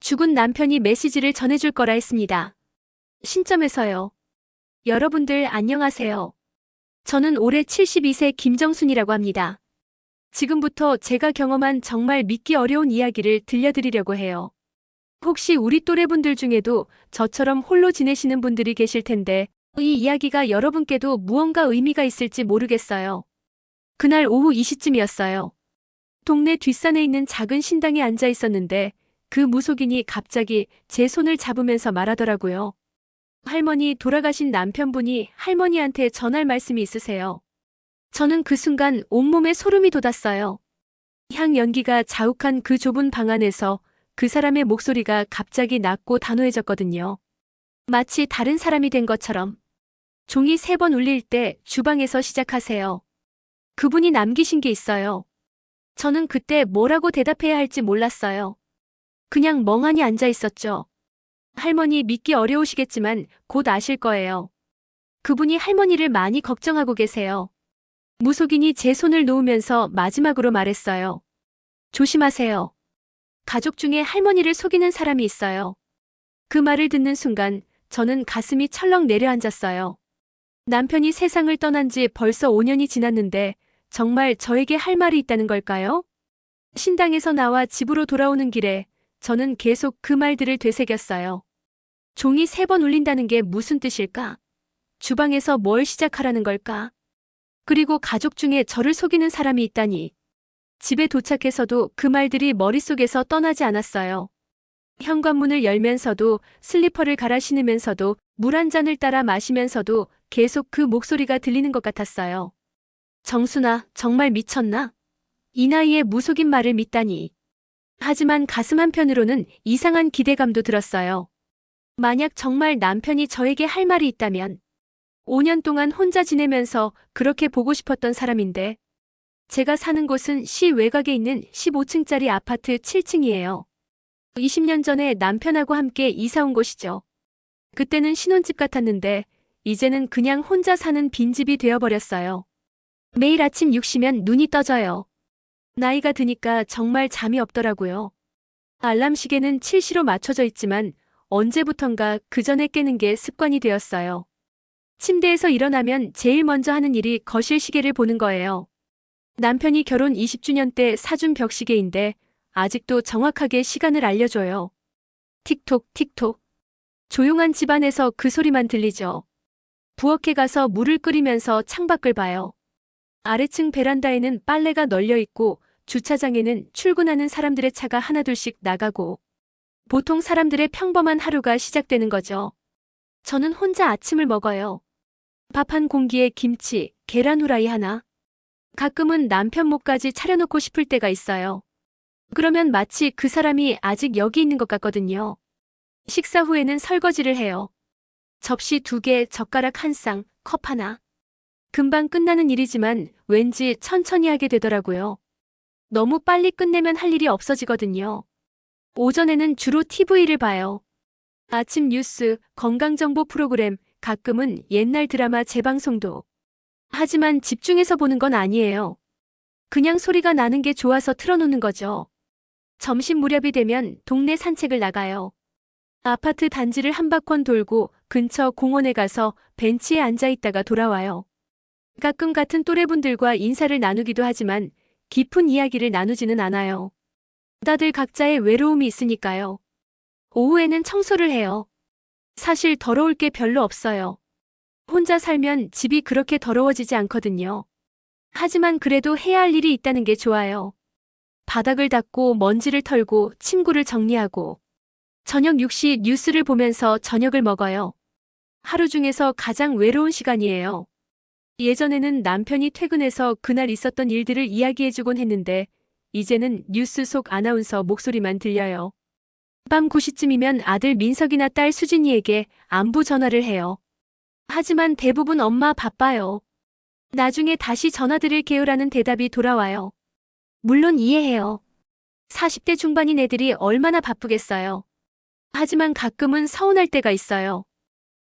죽은 남편이 메시지를 전해줄 거라 했습니다. 신점에서요. 여러분들 안녕하세요. 저는 올해 72세 김정순이라고 합니다. 지금부터 제가 경험한 정말 믿기 어려운 이야기를 들려드리려고 해요. 혹시 우리 또래분들 중에도 저처럼 홀로 지내시는 분들이 계실 텐데 이 이야기가 여러분께도 무언가 의미가 있을지 모르겠어요. 그날 오후 2시쯤이었어요. 동네 뒷산에 있는 작은 신당에 앉아 있었는데 그 무속인이 갑자기 제 손을 잡으면서 말하더라고요. 할머니, 돌아가신 남편분이 할머니한테 전할 말씀이 있으세요. 저는 그 순간 온몸에 소름이 돋았어요. 향 연기가 자욱한 그 좁은 방 안에서 그 사람의 목소리가 갑자기 낮고 단호해졌거든요. 마치 다른 사람이 된 것처럼. 종이 3번 울릴 때 주방에서 시작하세요. 그분이 남기신 게 있어요. 저는 그때 뭐라고 대답해야 할지 몰랐어요. 그냥 멍하니 앉아 있었죠. 할머니 믿기 어려우시겠지만 곧 아실 거예요. 그분이 할머니를 많이 걱정하고 계세요. 무속인이 제 손을 놓으면서 마지막으로 말했어요. 조심하세요. 가족 중에 할머니를 속이는 사람이 있어요. 그 말을 듣는 순간 저는 가슴이 철렁 내려앉았어요. 남편이 세상을 떠난 지 벌써 5년이 지났는데 정말 저에게 할 말이 있다는 걸까요? 신당에서 나와 집으로 돌아오는 길에 저는 계속 그 말들을 되새겼어요. 종이 3번 울린다는 게 무슨 뜻일까? 주방에서 뭘 시작하라는 걸까? 그리고 가족 중에 저를 속이는 사람이 있다니. 집에 도착해서도 그 말들이 머릿속에서 떠나지 않았어요. 현관문을 열면서도 슬리퍼를 갈아 신으면서도 물 한 잔을 따라 마시면서도 계속 그 목소리가 들리는 것 같았어요. 정순아, 정말 미쳤나? 이 나이에 무속인 말을 믿다니. 하지만 가슴 한편으로는 이상한 기대감도 들었어요. 만약 정말 남편이 저에게 할 말이 있다면 5년 동안 혼자 지내면서 그렇게 보고 싶었던 사람인데 제가 사는 곳은 시 외곽에 있는 15층짜리 아파트 7층이에요. 20년 전에 남편하고 함께 이사 온 곳이죠. 그때는 신혼집 같았는데 이제는 그냥 혼자 사는 빈집이 되어버렸어요. 매일 아침 6시면 눈이 떠져요. 나이가 드니까 정말 잠이 없더라고요. 알람 시계는 7시로 맞춰져 있지만 언제부턴가 그 전에 깨는 게 습관이 되었어요. 침대에서 일어나면 제일 먼저 하는 일이 거실 시계를 보는 거예요. 남편이 결혼 20주년 때 사준 벽시계인데 아직도 정확하게 시간을 알려줘요. 틱톡 틱톡. 조용한 집안에서 그 소리만 들리죠. 부엌에 가서 물을 끓이면서 창밖을 봐요. 아래층 베란다에는 빨래가 널려 있고 주차장에는 출근하는 사람들의 차가 하나둘씩 나가고 보통 사람들의 평범한 하루가 시작되는 거죠. 저는 혼자 아침을 먹어요. 밥 한 공기에 김치, 계란 후라이 하나. 가끔은 남편 목까지 차려놓고 싶을 때가 있어요. 그러면 마치 그 사람이 아직 여기 있는 것 같거든요. 식사 후에는 설거지를 해요. 접시 2개, 젓가락 한 쌍, 컵 하나. 금방 끝나는 일이지만 왠지 천천히 하게 되더라고요. 너무 빨리 끝내면 할 일이 없어지거든요. 오전에는 주로 TV를 봐요. 아침 뉴스, 건강정보 프로그램, 가끔은 옛날 드라마 재방송도. 하지만 집중해서 보는 건 아니에요. 그냥 소리가 나는 게 좋아서 틀어놓는 거죠. 점심 무렵이 되면 동네 산책을 나가요. 아파트 단지를 한 바퀴 돌고 근처 공원에 가서 벤치에 앉아 있다가 돌아와요. 가끔 같은 또래분들과 인사를 나누기도 하지만 깊은 이야기를 나누지는 않아요. 다들 각자의 외로움이 있으니까요. 오후에는 청소를 해요. 사실 더러울 게 별로 없어요. 혼자 살면 집이 그렇게 더러워지지 않거든요. 하지만 그래도 해야 할 일이 있다는 게 좋아요. 바닥을 닦고 먼지를 털고 침구를 정리하고 저녁 6시 뉴스를 보면서 저녁을 먹어요. 하루 중에서 가장 외로운 시간이에요. 예전에는 남편이 퇴근해서 그날 있었던 일들을 이야기해주곤 했는데 이제는 뉴스 속 아나운서 목소리만 들려요. 밤 9시쯤이면 아들 민석이나 딸 수진이에게 안부 전화를 해요. 하지만 대부분 엄마 바빠요. 나중에 다시 전화드릴게요라는 대답이 돌아와요. 물론 이해해요. 40대 중반인 애들이 얼마나 바쁘겠어요. 하지만 가끔은 서운할 때가 있어요.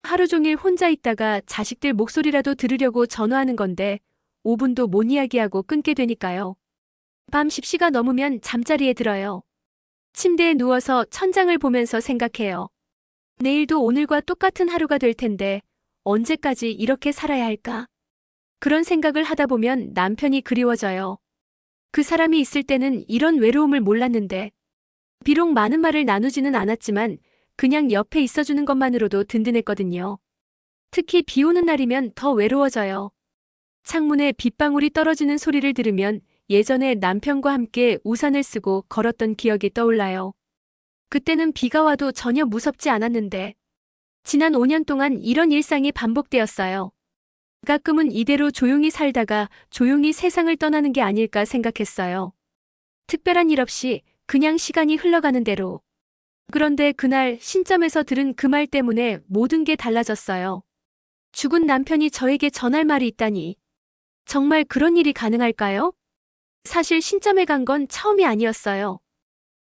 하루 종일 혼자 있다가 자식들 목소리라도 들으려고 전화하는 건데 5분도 못 이야기하고 끊게 되니까요. 밤 10시가 넘으면 잠자리에 들어요. 침대에 누워서 천장을 보면서 생각해요. 내일도 오늘과 똑같은 하루가 될 텐데 언제까지 이렇게 살아야 할까? 그런 생각을 하다 보면 남편이 그리워져요. 그 사람이 있을 때는 이런 외로움을 몰랐는데, 비록 많은 말을 나누지는 않았지만 그냥 옆에 있어주는 것만으로도 든든했거든요. 특히 비 오는 날이면 더 외로워져요. 창문에 빗방울이 떨어지는 소리를 들으면 예전에 남편과 함께 우산을 쓰고 걸었던 기억이 떠올라요. 그때는 비가 와도 전혀 무섭지 않았는데, 지난 5년 동안 이런 일상이 반복되었어요. 가끔은 이대로 조용히 살다가 조용히 세상을 떠나는 게 아닐까 생각했어요. 특별한 일 없이 그냥 시간이 흘러가는 대로. 그런데 그날 신점에서 들은 그 말 때문에 모든 게 달라졌어요. 죽은 남편이 저에게 전할 말이 있다니. 정말 그런 일이 가능할까요? 사실 신점에 간 건 처음이 아니었어요.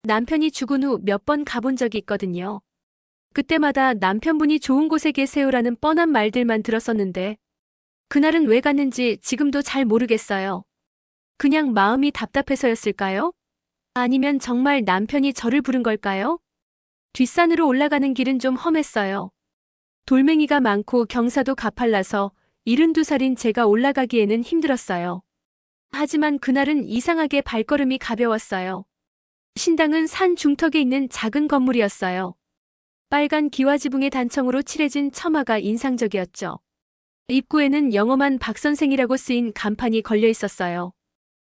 남편이 죽은 후 몇 번 가본 적이 있거든요. 그때마다 남편분이 좋은 곳에 계세요라는 뻔한 말들만 들었었는데, 그날은 왜 갔는지 지금도 잘 모르겠어요. 그냥 마음이 답답해서였을까요? 아니면 정말 남편이 저를 부른 걸까요? 뒷산으로 올라가는 길은 좀 험했어요. 돌멩이가 많고 경사도 가팔라서 72살인 제가 올라가기에는 힘들었어요. 하지만 그날은 이상하게 발걸음이 가벼웠어요. 신당은 산 중턱에 있는 작은 건물이었어요. 빨간 기와지붕의 단청으로 칠해진 처마가 인상적이었죠. 입구에는 영험한 박선생이라고 쓰인 간판이 걸려 있었어요.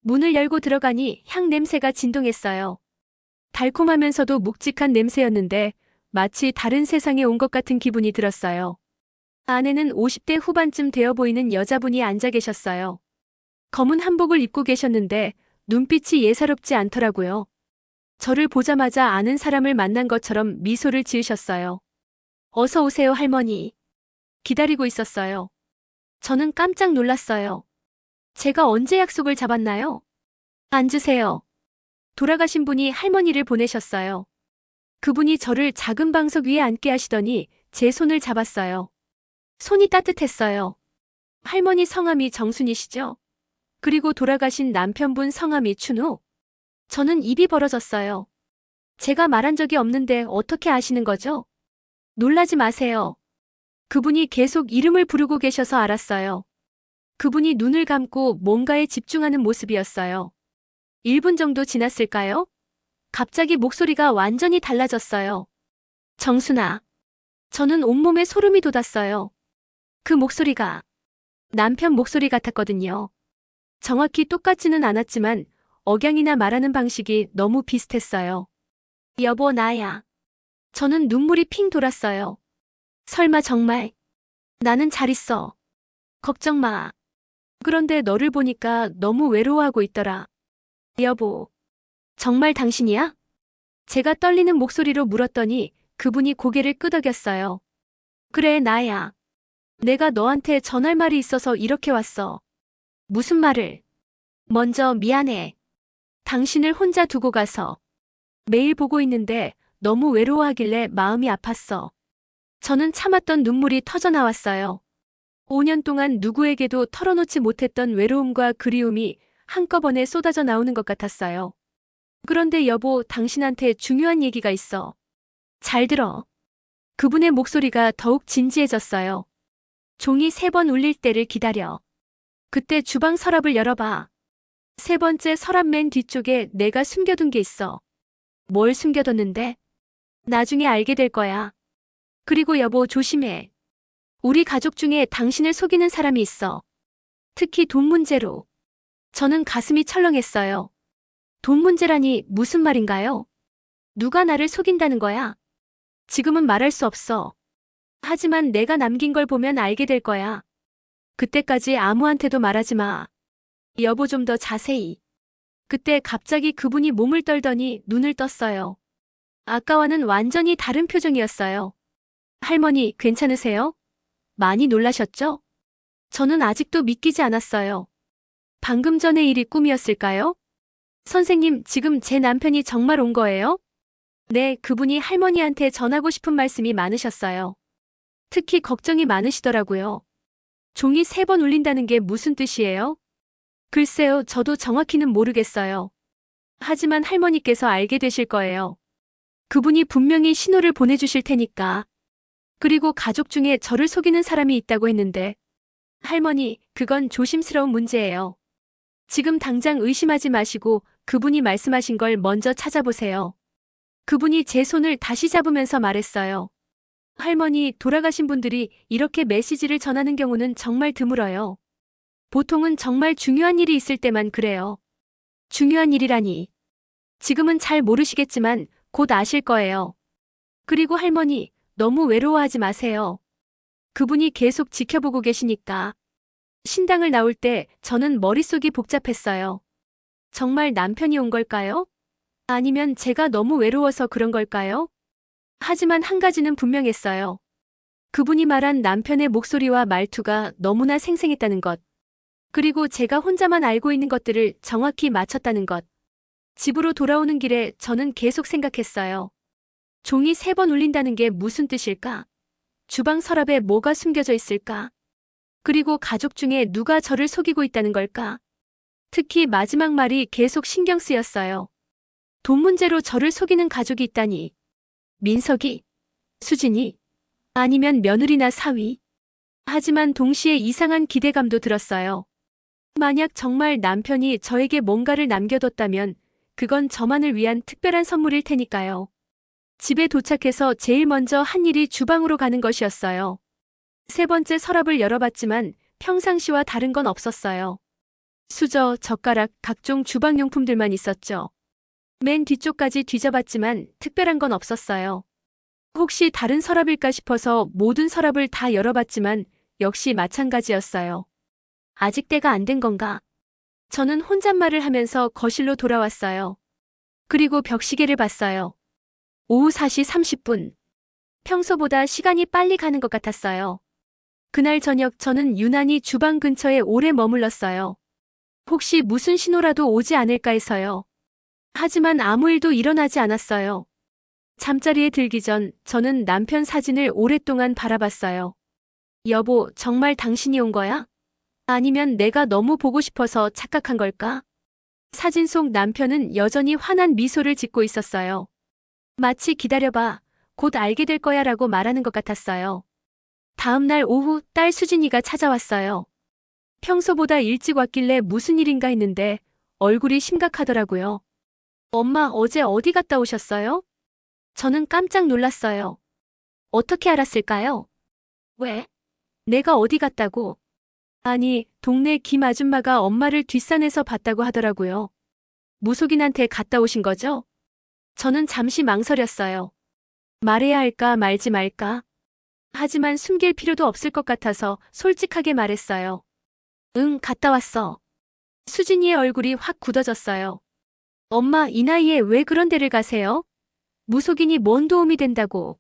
문을 열고 들어가니 향 냄새가 진동했어요. 달콤하면서도 묵직한 냄새였는데 마치 다른 세상에 온 것 같은 기분이 들었어요. 안에는 50대 후반쯤 되어 보이는 여자분이 앉아 계셨어요. 검은 한복을 입고 계셨는데 눈빛이 예사롭지 않더라고요. 저를 보자마자 아는 사람을 만난 것처럼 미소를 지으셨어요. 어서 오세요, 할머니. 기다리고 있었어요. 저는 깜짝 놀랐어요. 제가 언제 약속을 잡았나요? 앉으세요. 돌아가신 분이 할머니를 보내셨어요. 그분이 저를 작은 방석 위에 앉게 하시더니 제 손을 잡았어요. 손이 따뜻했어요. 할머니 성함이 정순이시죠? 그리고 돌아가신 남편분 성함이 춘우. 저는 입이 벌어졌어요. 제가 말한 적이 없는데 어떻게 아시는 거죠? 놀라지 마세요. 그분이 계속 이름을 부르고 계셔서 알았어요. 그분이 눈을 감고 뭔가에 집중하는 모습이었어요. 1분 정도 지났을까요? 갑자기 목소리가 완전히 달라졌어요. 정순아. 저는 온몸에 소름이 돋았어요. 그 목소리가 남편 목소리 같았거든요. 정확히 똑같지는 않았지만 억양이나 말하는 방식이 너무 비슷했어요. 여보, 나야. 저는 눈물이 핑 돌았어요. 설마 정말. 나는 잘 있어. 걱정 마. 그런데 너를 보니까 너무 외로워하고 있더라. 여보. 정말 당신이야? 제가 떨리는 목소리로 물었더니 그분이 고개를 끄덕였어요. 그래, 나야. 내가 너한테 전할 말이 있어서 이렇게 왔어. 무슨 말을? 먼저 미안해. 당신을 혼자 두고 가서. 매일 보고 있는데 너무 외로워하길래 마음이 아팠어. 저는 참았던 눈물이 터져나왔어요. 5년 동안 누구에게도 털어놓지 못했던 외로움과 그리움이 한꺼번에 쏟아져 나오는 것 같았어요. 그런데 여보, 당신한테 중요한 얘기가 있어. 잘 들어. 그분의 목소리가 더욱 진지해졌어요. 종이 3번 울릴 때를 기다려. 그때 주방 서랍을 열어봐. 3번째 서랍 맨 뒤쪽에 내가 숨겨둔 게 있어. 뭘 숨겨뒀는데? 나중에 알게 될 거야. 그리고 여보, 조심해. 우리 가족 중에 당신을 속이는 사람이 있어. 특히 돈 문제로. 저는 가슴이 철렁했어요. 돈 문제라니 무슨 말인가요? 누가 나를 속인다는 거야? 지금은 말할 수 없어. 하지만 내가 남긴 걸 보면 알게 될 거야. 그때까지 아무한테도 말하지 마. 여보, 좀 더 자세히. 그때 갑자기 그분이 몸을 떨더니 눈을 떴어요. 아까와는 완전히 다른 표정이었어요. 할머니, 괜찮으세요? 많이 놀라셨죠? 저는 아직도 믿기지 않았어요. 방금 전의 일이 꿈이었을까요? 선생님, 지금 제 남편이 정말 온 거예요? 네, 그분이 할머니한테 전하고 싶은 말씀이 많으셨어요. 특히 걱정이 많으시더라고요. 종이 3번 울린다는 게 무슨 뜻이에요? 글쎄요, 저도 정확히는 모르겠어요. 하지만 할머니께서 알게 되실 거예요. 그분이 분명히 신호를 보내주실 테니까. 그리고 가족 중에 저를 속이는 사람이 있다고 했는데, 할머니, 그건 조심스러운 문제예요. 지금 당장 의심하지 마시고 그분이 말씀하신 걸 먼저 찾아보세요. 그분이 제 손을 다시 잡으면서 말했어요. 할머니, 돌아가신 분들이 이렇게 메시지를 전하는 경우는 정말 드물어요. 보통은 정말 중요한 일이 있을 때만 그래요. 중요한 일이라니. 지금은 잘 모르시겠지만 곧 아실 거예요. 그리고 할머니, 너무 외로워하지 마세요. 그분이 계속 지켜보고 계시니까. 신당을 나올 때 저는 머릿속이 복잡했어요. 정말 남편이 온 걸까요? 아니면 제가 너무 외로워서 그런 걸까요? 하지만 한 가지는 분명했어요. 그분이 말한 남편의 목소리와 말투가 너무나 생생했다는 것. 그리고 제가 혼자만 알고 있는 것들을 정확히 맞췄다는 것. 집으로 돌아오는 길에 저는 계속 생각했어요. 종이 3번 울린다는 게 무슨 뜻일까? 주방 서랍에 뭐가 숨겨져 있을까? 그리고 가족 중에 누가 저를 속이고 있다는 걸까? 특히 마지막 말이 계속 신경 쓰였어요. 돈 문제로 저를 속이는 가족이 있다니. 민석이? 수진이? 아니면 며느리나 사위? 하지만 동시에 이상한 기대감도 들었어요. 만약 정말 남편이 저에게 뭔가를 남겨뒀다면 그건 저만을 위한 특별한 선물일 테니까요. 집에 도착해서 제일 먼저 한 일이 주방으로 가는 것이었어요. 3번째 서랍을 열어봤지만 평상시와 다른 건 없었어요. 수저, 젓가락, 각종 주방용품들만 있었죠. 맨 뒤쪽까지 뒤져봤지만 특별한 건 없었어요. 혹시 다른 서랍일까 싶어서 모든 서랍을 다 열어봤지만 역시 마찬가지였어요. 아직 때가 안 된 건가? 저는 혼잣말을 하면서 거실로 돌아왔어요. 그리고 벽시계를 봤어요. 오후 4시 30분. 평소보다 시간이 빨리 가는 것 같았어요. 그날 저녁 저는 유난히 주방 근처에 오래 머물렀어요. 혹시 무슨 신호라도 오지 않을까 해서요. 하지만 아무 일도 일어나지 않았어요. 잠자리에 들기 전 저는 남편 사진을 오랫동안 바라봤어요. 여보, 정말 당신이 온 거야? 아니면 내가 너무 보고 싶어서 착각한 걸까? 사진 속 남편은 여전히 환한 미소를 짓고 있었어요. 마치 기다려봐, 곧 알게 될 거야 라고 말하는 것 같았어요. 다음 날 오후 딸 수진이가 찾아왔어요. 평소보다 일찍 왔길래 무슨 일인가 했는데 얼굴이 심각하더라고요. 엄마, 어제 어디 갔다 오셨어요? 저는 깜짝 놀랐어요. 어떻게 알았을까요? 왜? 내가 어디 갔다고? 아니, 동네 김 아줌마가 엄마를 뒷산에서 봤다고 하더라고요. 무속인한테 갔다 오신 거죠? 저는 잠시 망설였어요. 말해야 할까 말지 말까? 하지만 숨길 필요도 없을 것 같아서 솔직하게 말했어요. 응, 갔다 왔어. 수진이의 얼굴이 확 굳어졌어요. 엄마, 이 나이에 왜 그런 데를 가세요? 무속인이 뭔 도움이 된다고.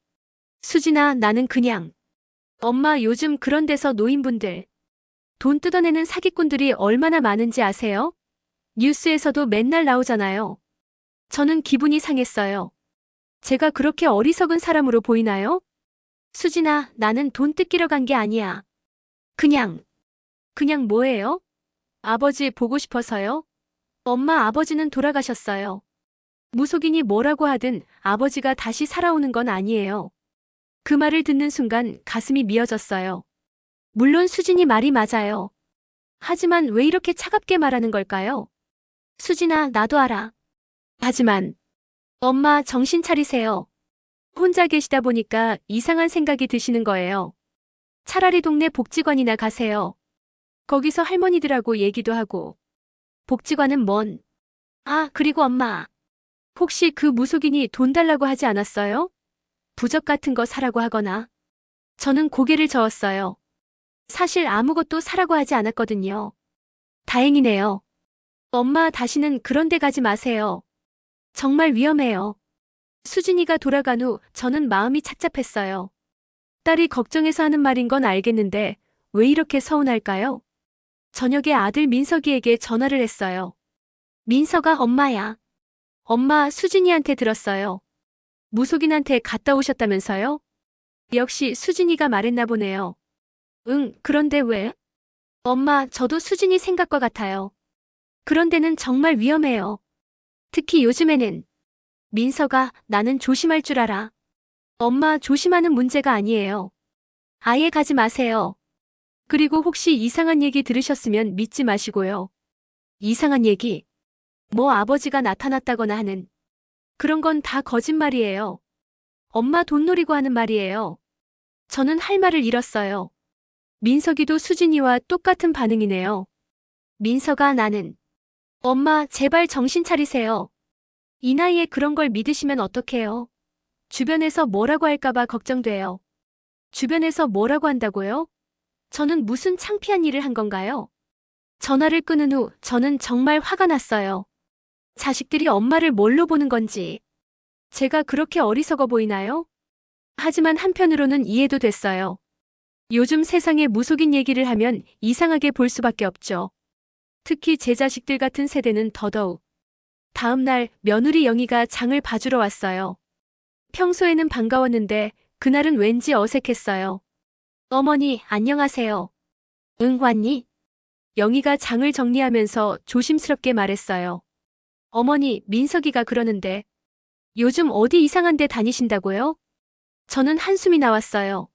수진아, 나는 그냥. 엄마, 요즘 그런 데서 노인분들, 돈 뜯어내는 사기꾼들이 얼마나 많은지 아세요? 뉴스에서도 맨날 나오잖아요. 저는 기분이 상했어요. 제가 그렇게 어리석은 사람으로 보이나요? 수진아, 나는 돈 뜯기러 간 게 아니야. 그냥 뭐예요? 아버지 보고 싶어서요? 엄마, 아버지는 돌아가셨어요. 무속인이 뭐라고 하든 아버지가 다시 살아오는 건 아니에요. 그 말을 듣는 순간 가슴이 미어졌어요. 물론 수진이 말이 맞아요. 하지만 왜 이렇게 차갑게 말하는 걸까요? 수진아, 나도 알아. 하지만 엄마, 정신 차리세요. 혼자 계시다 보니까 이상한 생각이 드시는 거예요. 차라리 동네 복지관이나 가세요. 거기서 할머니들하고 얘기도 하고. 복지관은 뭔? 아, 그리고 엄마. 혹시 그 무속인이 돈 달라고 하지 않았어요? 부적 같은 거 사라고 하거나. 저는 고개를 저었어요. 사실 아무것도 사라고 하지 않았거든요. 다행이네요. 엄마, 다시는 그런 데 가지 마세요. 정말 위험해요. 수진이가 돌아간 후 저는 마음이 착잡했어요. 딸이 걱정해서 하는 말인 건 알겠는데 왜 이렇게 서운할까요? 저녁에 아들 민석이에게 전화를 했어요. 민석아, 엄마야. 엄마, 수진이한테 들었어요. 무속인한테 갔다 오셨다면서요? 역시 수진이가 말했나 보네요. 응, 그런데 왜? 엄마, 저도 수진이 생각과 같아요. 그런 데는 정말 위험해요. 특히 요즘에는 민서가 나는 조심할 줄 알아. 엄마 조심하는 문제가 아니에요. 아예 가지 마세요. 그리고 혹시 이상한 얘기 들으셨으면 믿지 마시고요. 이상한 얘기. 뭐 아버지가 나타났다거나 하는 그런 건 다 거짓말이에요. 엄마 돈 노리고 하는 말이에요. 저는 할 말을 잃었어요. 민석이도 수진이와 똑같은 반응이네요. 민서가 나는 엄마 제발 정신 차리세요. 이 나이에 그런 걸 믿으시면 어떡해요? 주변에서 뭐라고 할까봐 걱정돼요. 주변에서 뭐라고 한다고요? 저는 무슨 창피한 일을 한 건가요? 전화를 끊은 후 저는 정말 화가 났어요. 자식들이 엄마를 뭘로 보는 건지. 제가 그렇게 어리석어 보이나요? 하지만 한편으로는 이해도 됐어요. 요즘 세상에 무속인 얘기를 하면 이상하게 볼 수밖에 없죠. 특히 제 자식들 같은 세대는 더더욱. 다음 날 며느리 영희가 장을 봐주러 왔어요. 평소에는 반가웠는데 그날은 왠지 어색했어요. 어머니, 안녕하세요. 응, 왔니? 영희가 장을 정리하면서 조심스럽게 말했어요. 어머니, 민석이가 그러는데 요즘 어디 이상한 데 다니신다고요? 저는 한숨이 나왔어요.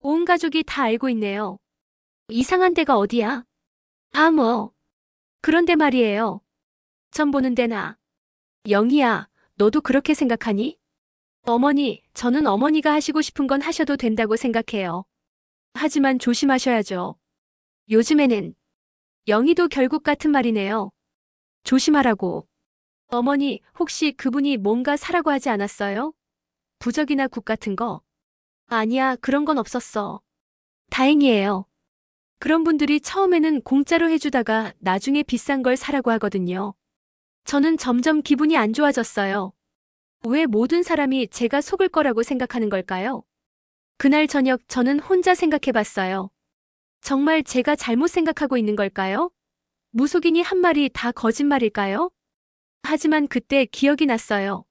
온 가족이 다 알고 있네요. 이상한 데가 어디야? 아, 뭐. 그런데 말이에요. 전 보는 데나. 영희야, 너도 그렇게 생각하니? 어머니, 저는 어머니가 하시고 싶은 건 하셔도 된다고 생각해요. 하지만 조심하셔야죠. 요즘에는 영희도 결국 같은 말이네요. 조심하라고. 어머니, 혹시 그분이 뭔가 사라고 하지 않았어요? 부적이나 국 같은 거? 아니야, 그런 건 없었어. 다행이에요. 그런 분들이 처음에는 공짜로 해주다가 나중에 비싼 걸 사라고 하거든요. 저는 점점 기분이 안 좋아졌어요. 왜 모든 사람이 제가 속을 거라고 생각하는 걸까요? 그날 저녁 저는 혼자 생각해봤어요. 정말 제가 잘못 생각하고 있는 걸까요? 무속인이 한 말이 다 거짓말일까요? 하지만 그때 기억이 났어요.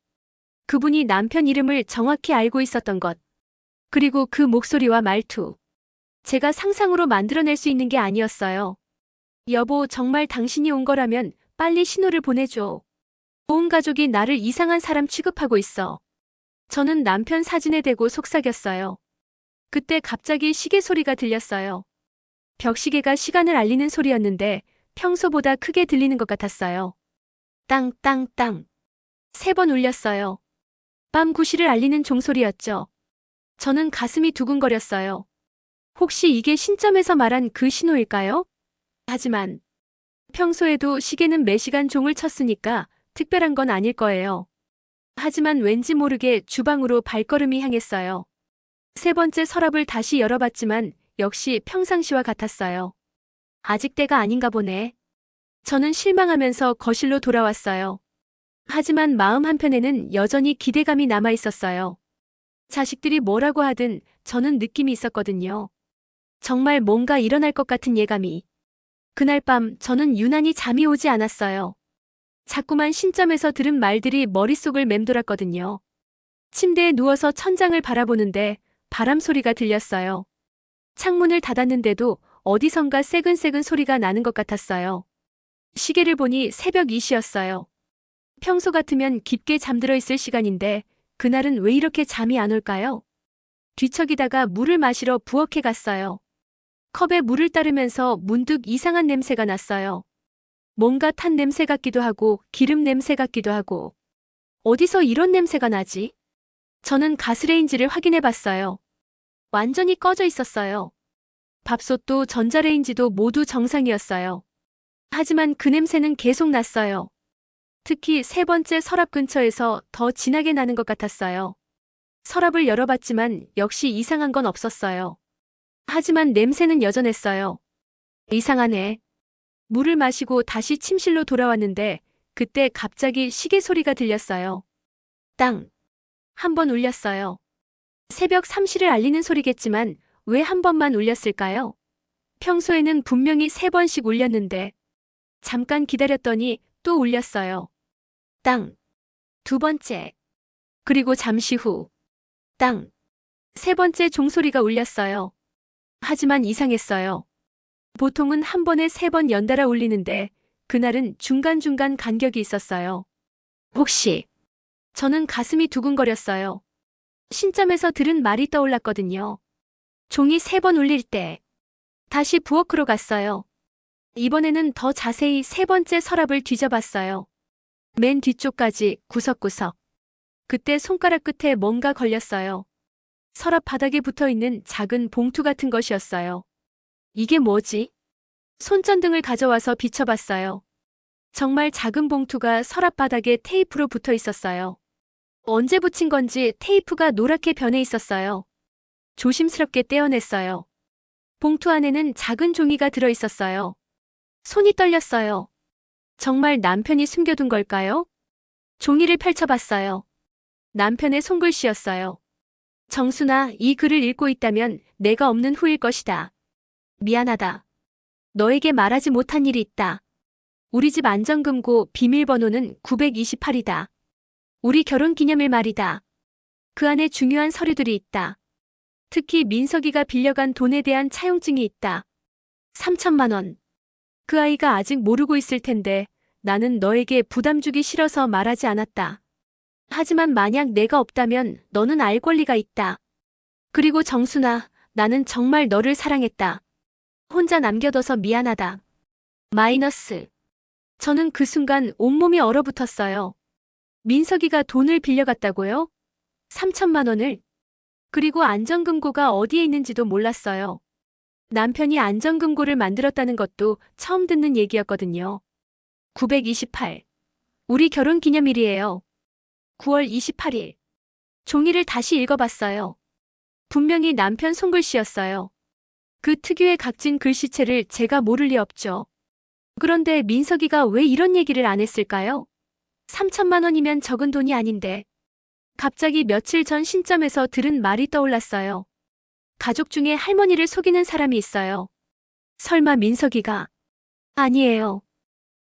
그분이 남편 이름을 정확히 알고 있었던 것. 그리고 그 목소리와 말투. 제가 상상으로 만들어낼 수 있는 게 아니었어요. 여보, 정말 당신이 온 거라면 빨리 신호를 보내줘. 온 가족이 나를 이상한 사람 취급하고 있어. 저는 남편 사진에 대고 속삭였어요. 그때 갑자기 시계 소리가 들렸어요. 벽시계가 시간을 알리는 소리였는데 평소보다 크게 들리는 것 같았어요. 땅땅땅. 3번 울렸어요. 밤 9시를 알리는 종소리였죠. 저는 가슴이 두근거렸어요. 혹시 이게 신점에서 말한 그 신호일까요? 하지만 평소에도 시계는 매시간 종을 쳤으니까 특별한 건 아닐 거예요. 하지만 왠지 모르게 주방으로 발걸음이 향했어요. 3번째 서랍을 다시 열어봤지만 역시 평상시와 같았어요. 아직 때가 아닌가 보네. 저는 실망하면서 거실로 돌아왔어요. 하지만 마음 한편에는 여전히 기대감이 남아 있었어요. 자식들이 뭐라고 하든 저는 느낌이 있었거든요. 정말 뭔가 일어날 것 같은 예감이. 그날 밤 저는 유난히 잠이 오지 않았어요. 자꾸만 신점에서 들은 말들이 머릿속을 맴돌았거든요. 침대에 누워서 천장을 바라보는데 바람 소리가 들렸어요. 창문을 닫았는데도 어디선가 새근새근 소리가 나는 것 같았어요. 시계를 보니 새벽 2시였어요. 평소 같으면 깊게 잠들어 있을 시간인데 그날은 왜 이렇게 잠이 안 올까요? 뒤척이다가 물을 마시러 부엌에 갔어요. 컵에 물을 따르면서 문득 이상한 냄새가 났어요. 뭔가 탄 냄새 같기도 하고 기름 냄새 같기도 하고. 어디서 이런 냄새가 나지? 저는 가스레인지를 확인해 봤어요. 완전히 꺼져 있었어요. 밥솥도 전자레인지도 모두 정상이었어요. 하지만 그 냄새는 계속 났어요. 특히 3번째 서랍 근처에서 더 진하게 나는 것 같았어요. 서랍을 열어봤지만 역시 이상한 건 없었어요. 하지만 냄새는 여전했어요. 이상하네. 물을 마시고 다시 침실로 돌아왔는데 그때 갑자기 시계 소리가 들렸어요. 땅. 1번 울렸어요. 새벽 3시를 알리는 소리겠지만 왜 1번만 울렸을까요? 평소에는 분명히 3번씩 울렸는데 잠깐 기다렸더니 또 울렸어요. 땅. 2번째. 그리고 잠시 후. 땅. 3번째 종소리가 울렸어요. 하지만 이상했어요. 보통은 한 번에 3번 연달아 울리는데 그날은 중간중간 간격이 있었어요. 혹시. 저는 가슴이 두근거렸어요. 신점에서 들은 말이 떠올랐거든요. 종이 3번 울릴 때 다시 부엌으로 갔어요. 이번에는 더 자세히 3번째 서랍을 뒤져봤어요. 맨 뒤쪽까지 구석구석. 그때 손가락 끝에 뭔가 걸렸어요. 서랍 바닥에 붙어있는 작은 봉투 같은 것이었어요. 이게 뭐지? 손전등을 가져와서 비춰봤어요. 정말 작은 봉투가 서랍 바닥에 테이프로 붙어 있었어요. 언제 붙인 건지 테이프가 노랗게 변해 있었어요. 조심스럽게 떼어냈어요. 봉투 안에는 작은 종이가 들어 있었어요. 손이 떨렸어요. 정말 남편이 숨겨둔 걸까요? 종이를 펼쳐봤어요. 남편의 손글씨였어요. 정순아, 이 글을 읽고 있다면 내가 없는 후일 것이다. 미안하다. 너에게 말하지 못한 일이 있다. 우리 집 안전금고 비밀번호는 928이다. 우리 결혼기념일 말이다. 그 안에 중요한 서류들이 있다. 특히 민석이가 빌려간 돈에 대한 차용증이 있다. 3천만 원. 그 아이가 아직 모르고 있을 텐데 나는 너에게 부담 주기 싫어서 말하지 않았다. 하지만 만약 내가 없다면 너는 알 권리가 있다. 그리고 정순아, 나는 정말 너를 사랑했다. 혼자 남겨둬서 미안하다. 마이너스. 저는 그 순간 온몸이 얼어붙었어요. 민석이가 돈을 빌려갔다고요? 3천만 원을? 그리고 안전금고가 어디에 있는지도 몰랐어요. 남편이 안전금고를 만들었다는 것도 처음 듣는 얘기였거든요. 928. 우리 결혼 기념일이에요. 9월 28일. 종이를 다시 읽어봤어요. 분명히 남편 손글씨였어요. 그 특유의 각진 글씨체를 제가 모를 리 없죠. 그런데 민석이가 왜 이런 얘기를 안 했을까요? 3천만 원이면 적은 돈이 아닌데. 갑자기 며칠 전 신점에서 들은 말이 떠올랐어요. 가족 중에 할머니를 속이는 사람이 있어요. 설마 민석이가? 아니에요.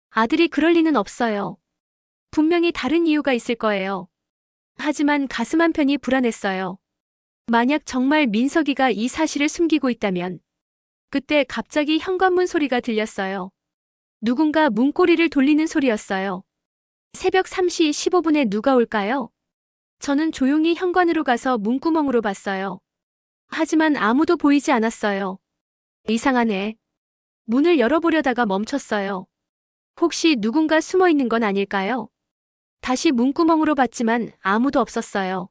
아들이 그럴 리는 없어요. 분명히 다른 이유가 있을 거예요. 하지만 가슴 한편이 불안했어요. 만약 정말 민석이가 이 사실을 숨기고 있다면 그때 갑자기 현관문 소리가 들렸어요. 누군가 문고리를 돌리는 소리였어요. 새벽 3시 15분에 누가 올까요? 저는 조용히 현관으로 가서 문구멍으로 봤어요. 하지만 아무도 보이지 않았어요. 이상하네. 문을 열어보려다가 멈췄어요. 혹시 누군가 숨어 있는 건 아닐까요? 다시 문구멍으로 봤지만 아무도 없었어요.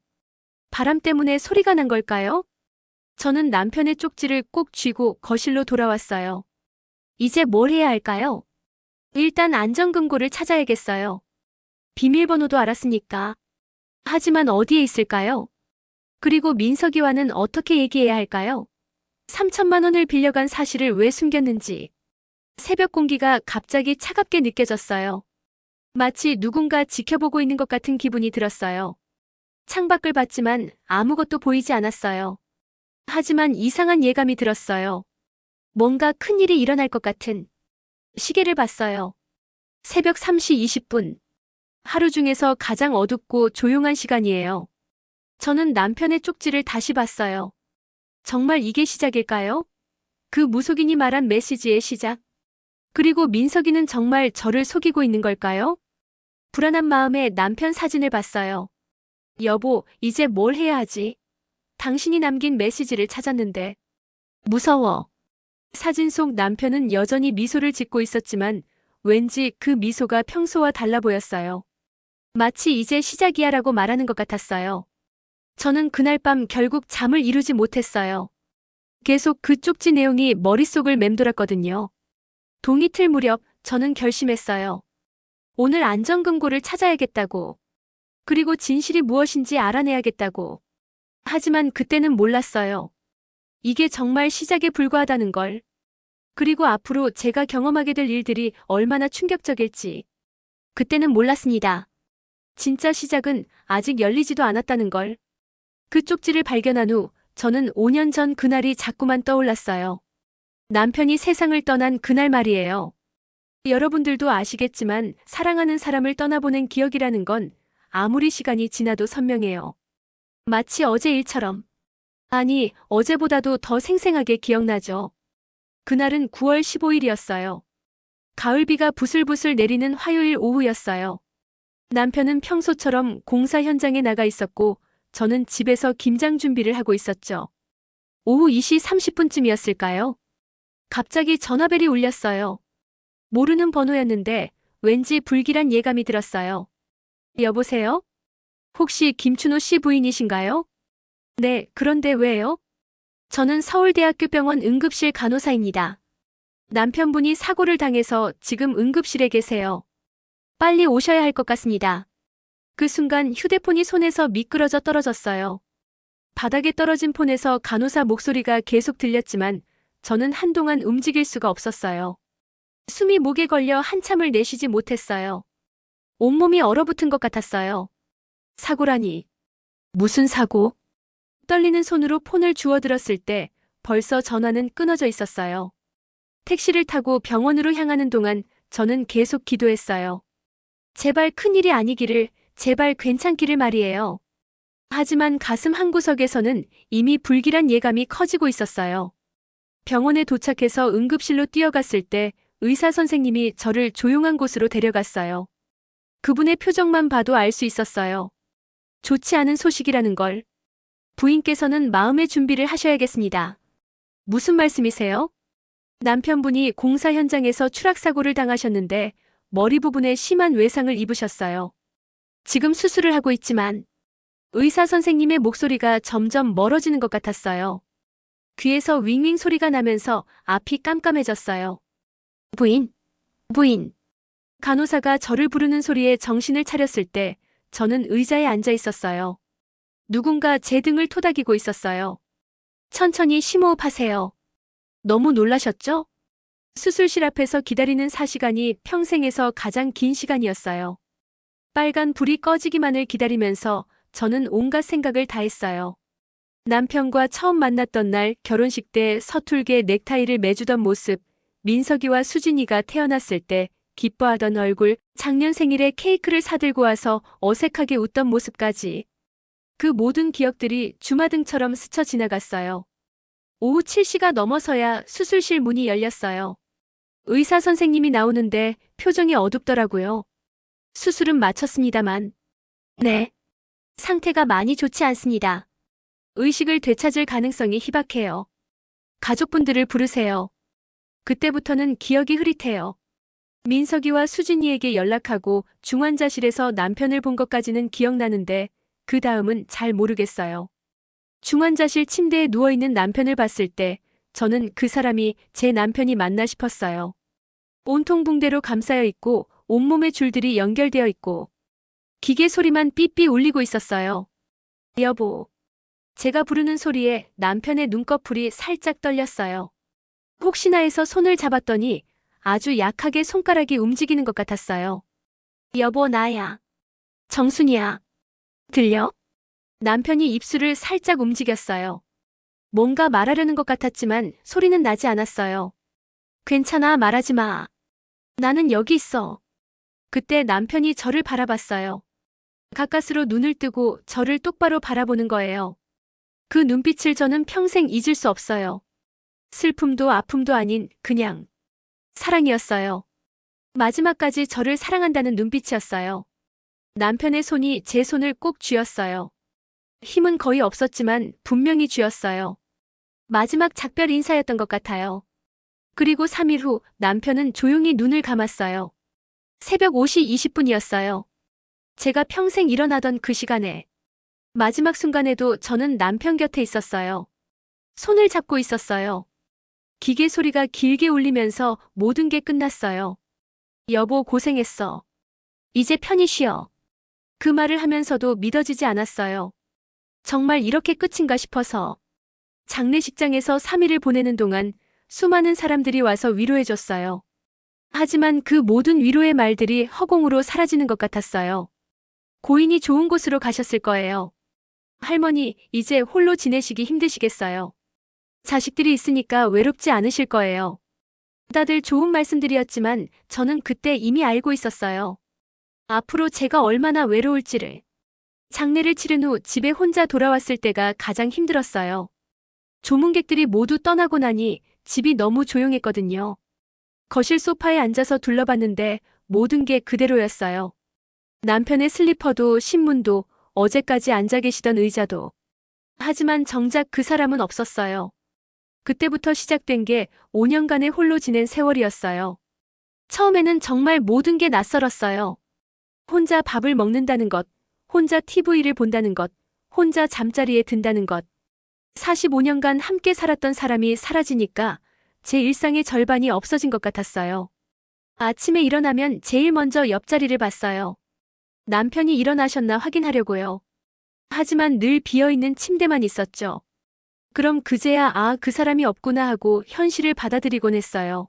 바람 때문에 소리가 난 걸까요? 저는 남편의 쪽지를 꼭 쥐고 거실로 돌아왔어요. 이제 뭘 해야 할까요? 일단 안전금고를 찾아야겠어요. 비밀번호도 알았으니까. 하지만 어디에 있을까요? 그리고 민석이와는 어떻게 얘기해야 할까요? 3천만 원을 빌려간 사실을 왜 숨겼는지. 새벽 공기가 갑자기 차갑게 느껴졌어요. 마치 누군가 지켜보고 있는 것 같은 기분이 들었어요. 창밖을 봤지만 아무것도 보이지 않았어요. 하지만 이상한 예감이 들었어요. 뭔가 큰일이 일어날 것 같은. 시계를 봤어요. 새벽 3시 20분. 하루 중에서 가장 어둡고 조용한 시간이에요. 저는 남편의 쪽지를 다시 봤어요. 정말 이게 시작일까요? 그 무속인이 말한 메시지의 시작. 그리고 민석이는 정말 저를 속이고 있는 걸까요? 불안한 마음에 남편 사진을 봤어요. 여보, 이제 뭘 해야 하지? 당신이 남긴 메시지를 찾았는데. 무서워. 사진 속 남편은 여전히 미소를 짓고 있었지만 왠지 그 미소가 평소와 달라 보였어요. 마치 이제 시작이야라고 말하는 것 같았어요. 저는 그날 밤 결국 잠을 이루지 못했어요. 계속 그 쪽지 내용이 머릿속을 맴돌았거든요. 동이틀 무렵 저는 결심했어요. 오늘 안전금고를 찾아야겠다고. 그리고 진실이 무엇인지 알아내야겠다고. 하지만 그때는 몰랐어요. 이게 정말 시작에 불과하다는 걸. 그리고 앞으로 제가 경험하게 될 일들이 얼마나 충격적일지. 그때는 몰랐습니다. 진짜 시작은 아직 열리지도 않았다는 걸. 그 쪽지를 발견한 후 저는 5년 전 그날이 자꾸만 떠올랐어요. 남편이 세상을 떠난 그날 말이에요. 여러분들도 아시겠지만 사랑하는 사람을 떠나보낸 기억이라는 건 아무리 시간이 지나도 선명해요. 마치 어제 일처럼. 아니, 어제보다도 더 생생하게 기억나죠. 그날은 9월 15일이었어요. 가을비가 부슬부슬 내리는 화요일 오후였어요. 남편은 평소처럼 공사 현장에 나가 있었고, 저는 집에서 김장 준비를 하고 있었죠. 오후 2시 30분쯤이었을까요? 갑자기 전화벨이 울렸어요. 모르는 번호였는데 왠지 불길한 예감이 들었어요. 여보세요? 혹시 김춘호 씨 부인이신가요? 네, 그런데 왜요? 저는 서울대학교 병원 응급실 간호사입니다. 남편분이 사고를 당해서 지금 응급실에 계세요. 빨리 오셔야 할 것 같습니다. 그 순간 휴대폰이 손에서 미끄러져 떨어졌어요. 바닥에 떨어진 폰에서 간호사 목소리가 계속 들렸지만 저는 한동안 움직일 수가 없었어요. 숨이 목에 걸려 한참을 내쉬지 못했어요. 온몸이 얼어붙은 것 같았어요. 사고라니. 무슨 사고? 떨리는 손으로 폰을 주워들었을 때 벌써 전화는 끊어져 있었어요. 택시를 타고 병원으로 향하는 동안 저는 계속 기도했어요. 제발 큰일이 아니기를, 제발 괜찮기를 말이에요. 하지만 가슴 한구석에서는 이미 불길한 예감이 커지고 있었어요. 병원에 도착해서 응급실로 뛰어갔을 때 의사 선생님이 저를 조용한 곳으로 데려갔어요. 그분의 표정만 봐도 알 수 있었어요. 좋지 않은 소식이라는 걸. 부인께서는 마음의 준비를 하셔야겠습니다. 무슨 말씀이세요? 남편분이 공사 현장에서 추락사고를 당하셨는데 머리 부분에 심한 외상을 입으셨어요. 지금 수술을 하고 있지만 의사 선생님의 목소리가 점점 멀어지는 것 같았어요. 귀에서 윙윙 소리가 나면서 앞이 깜깜해졌어요. 부인, 부인. 간호사가 저를 부르는 소리에 정신을 차렸을 때 저는 의자에 앉아 있었어요. 누군가 제 등을 토닥이고 있었어요. 천천히 심호흡하세요. 너무 놀라셨죠? 수술실 앞에서 기다리는 4시간이 평생에서 가장 긴 시간이었어요. 빨간 불이 꺼지기만을 기다리면서 저는 온갖 생각을 다 했어요. 남편과 처음 만났던 날 결혼식 때 서툴게 넥타이를 매주던 모습, 민석이와 수진이가 태어났을 때 기뻐하던 얼굴, 작년 생일에 케이크를 사들고 와서 어색하게 웃던 모습까지. 그 모든 기억들이 주마등처럼 스쳐 지나갔어요. 오후 7시가 넘어서야 수술실 문이 열렸어요. 의사 선생님이 나오는데 표정이 어둡더라고요. 수술은 마쳤습니다만. 네. 상태가 많이 좋지 않습니다. 의식을 되찾을 가능성이 희박해요. 가족분들을 부르세요. 그때부터는 기억이 흐릿해요. 민석이와 수진이에게 연락하고 중환자실에서 남편을 본 것까지는 기억나는데 그 다음은 잘 모르겠어요. 중환자실 침대에 누워있는 남편을 봤을 때 저는 그 사람이 제 남편이 맞나 싶었어요. 온통 붕대로 감싸여 있고 온몸에 줄들이 연결되어 있고 기계 소리만 삐삐 울리고 있었어요. 여보. 제가 부르는 소리에 남편의 눈꺼풀이 살짝 떨렸어요. 혹시나 해서 손을 잡았더니 아주 약하게 손가락이 움직이는 것 같았어요. 여보 나야. 정순이야. 들려? 남편이 입술을 살짝 움직였어요. 뭔가 말하려는 것 같았지만 소리는 나지 않았어요. 괜찮아 말하지 마. 나는 여기 있어. 그때 남편이 저를 바라봤어요. 가까스로 눈을 뜨고 저를 똑바로 바라보는 거예요. 그 눈빛을 저는 평생 잊을 수 없어요. 슬픔도 아픔도 아닌 그냥 사랑이었어요. 마지막까지 저를 사랑한다는 눈빛이었어요. 남편의 손이 제 손을 꼭 쥐었어요. 힘은 거의 없었지만 분명히 쥐었어요. 마지막 작별 인사였던 것 같아요. 그리고 3일 후 남편은 조용히 눈을 감았어요. 새벽 5시 20분이었어요. 제가 평생 일어나던 그 시간에 마지막 순간에도 저는 남편 곁에 있었어요. 손을 잡고 있었어요. 기계 소리가 길게 울리면서 모든 게 끝났어요. 여보 고생했어. 이제 편히 쉬어. 그 말을 하면서도 믿어지지 않았어요. 정말 이렇게 끝인가 싶어서. 장례식장에서 3일을 보내는 동안 수많은 사람들이 와서 위로해줬어요. 하지만 그 모든 위로의 말들이 허공으로 사라지는 것 같았어요. 고인이 좋은 곳으로 가셨을 거예요. 할머니, 이제 홀로 지내시기 힘드시겠어요. 자식들이 있으니까 외롭지 않으실 거예요. 다들 좋은 말씀들이었지만 저는 그때 이미 알고 있었어요. 앞으로 제가 얼마나 외로울지를. 장례를 치른 후 집에 혼자 돌아왔을 때가 가장 힘들었어요. 조문객들이 모두 떠나고 나니 집이 너무 조용했거든요. 거실 소파에 앉아서 둘러봤는데 모든 게 그대로였어요. 남편의 슬리퍼도 신문도 어제까지 앉아 계시던 의자도. 하지만 정작 그 사람은 없었어요. 그때부터 시작된 게 5년간의 홀로 지낸 세월이었어요. 처음에는 정말 모든 게 낯설었어요. 혼자 밥을 먹는다는 것, 혼자 TV를 본다는 것, 혼자 잠자리에 든다는 것. 45년간 함께 살았던 사람이 사라지니까 제 일상의 절반이 없어진 것 같았어요. 아침에 일어나면 제일 먼저 옆자리를 봤어요. 남편이 일어나셨나 확인하려고요. 하지만 늘 비어있는 침대만 있었죠. 그럼 그제야 그 사람이 없구나 하고 현실을 받아들이곤 했어요.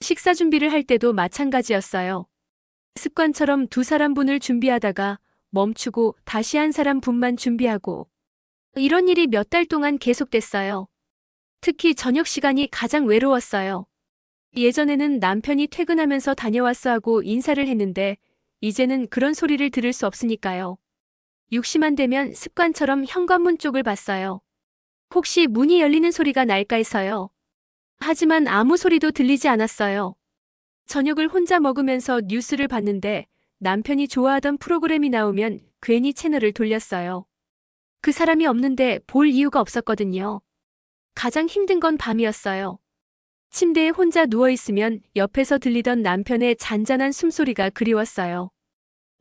식사 준비를 할 때도 마찬가지였어요. 습관처럼 두 사람 분을 준비하다가 멈추고 다시 한 사람 분만 준비하고. 이런 일이 몇 달 동안 계속됐어요. 특히 저녁 시간이 가장 외로웠어요. 예전에는 남편이 퇴근하면서 다녀왔어 하고 인사를 했는데 이제는 그런 소리를 들을 수 없으니까요. 60만 되면 습관처럼 현관문 쪽을 봤어요. 혹시 문이 열리는 소리가 날까 해서요. 하지만 아무 소리도 들리지 않았어요. 저녁을 혼자 먹으면서 뉴스를 봤는데 남편이 좋아하던 프로그램이 나오면 괜히 채널을 돌렸어요. 그 사람이 없는데 볼 이유가 없었거든요. 가장 힘든 건 밤이었어요. 침대에 혼자 누워있으면 옆에서 들리던 남편의 잔잔한 숨소리가 그리웠어요.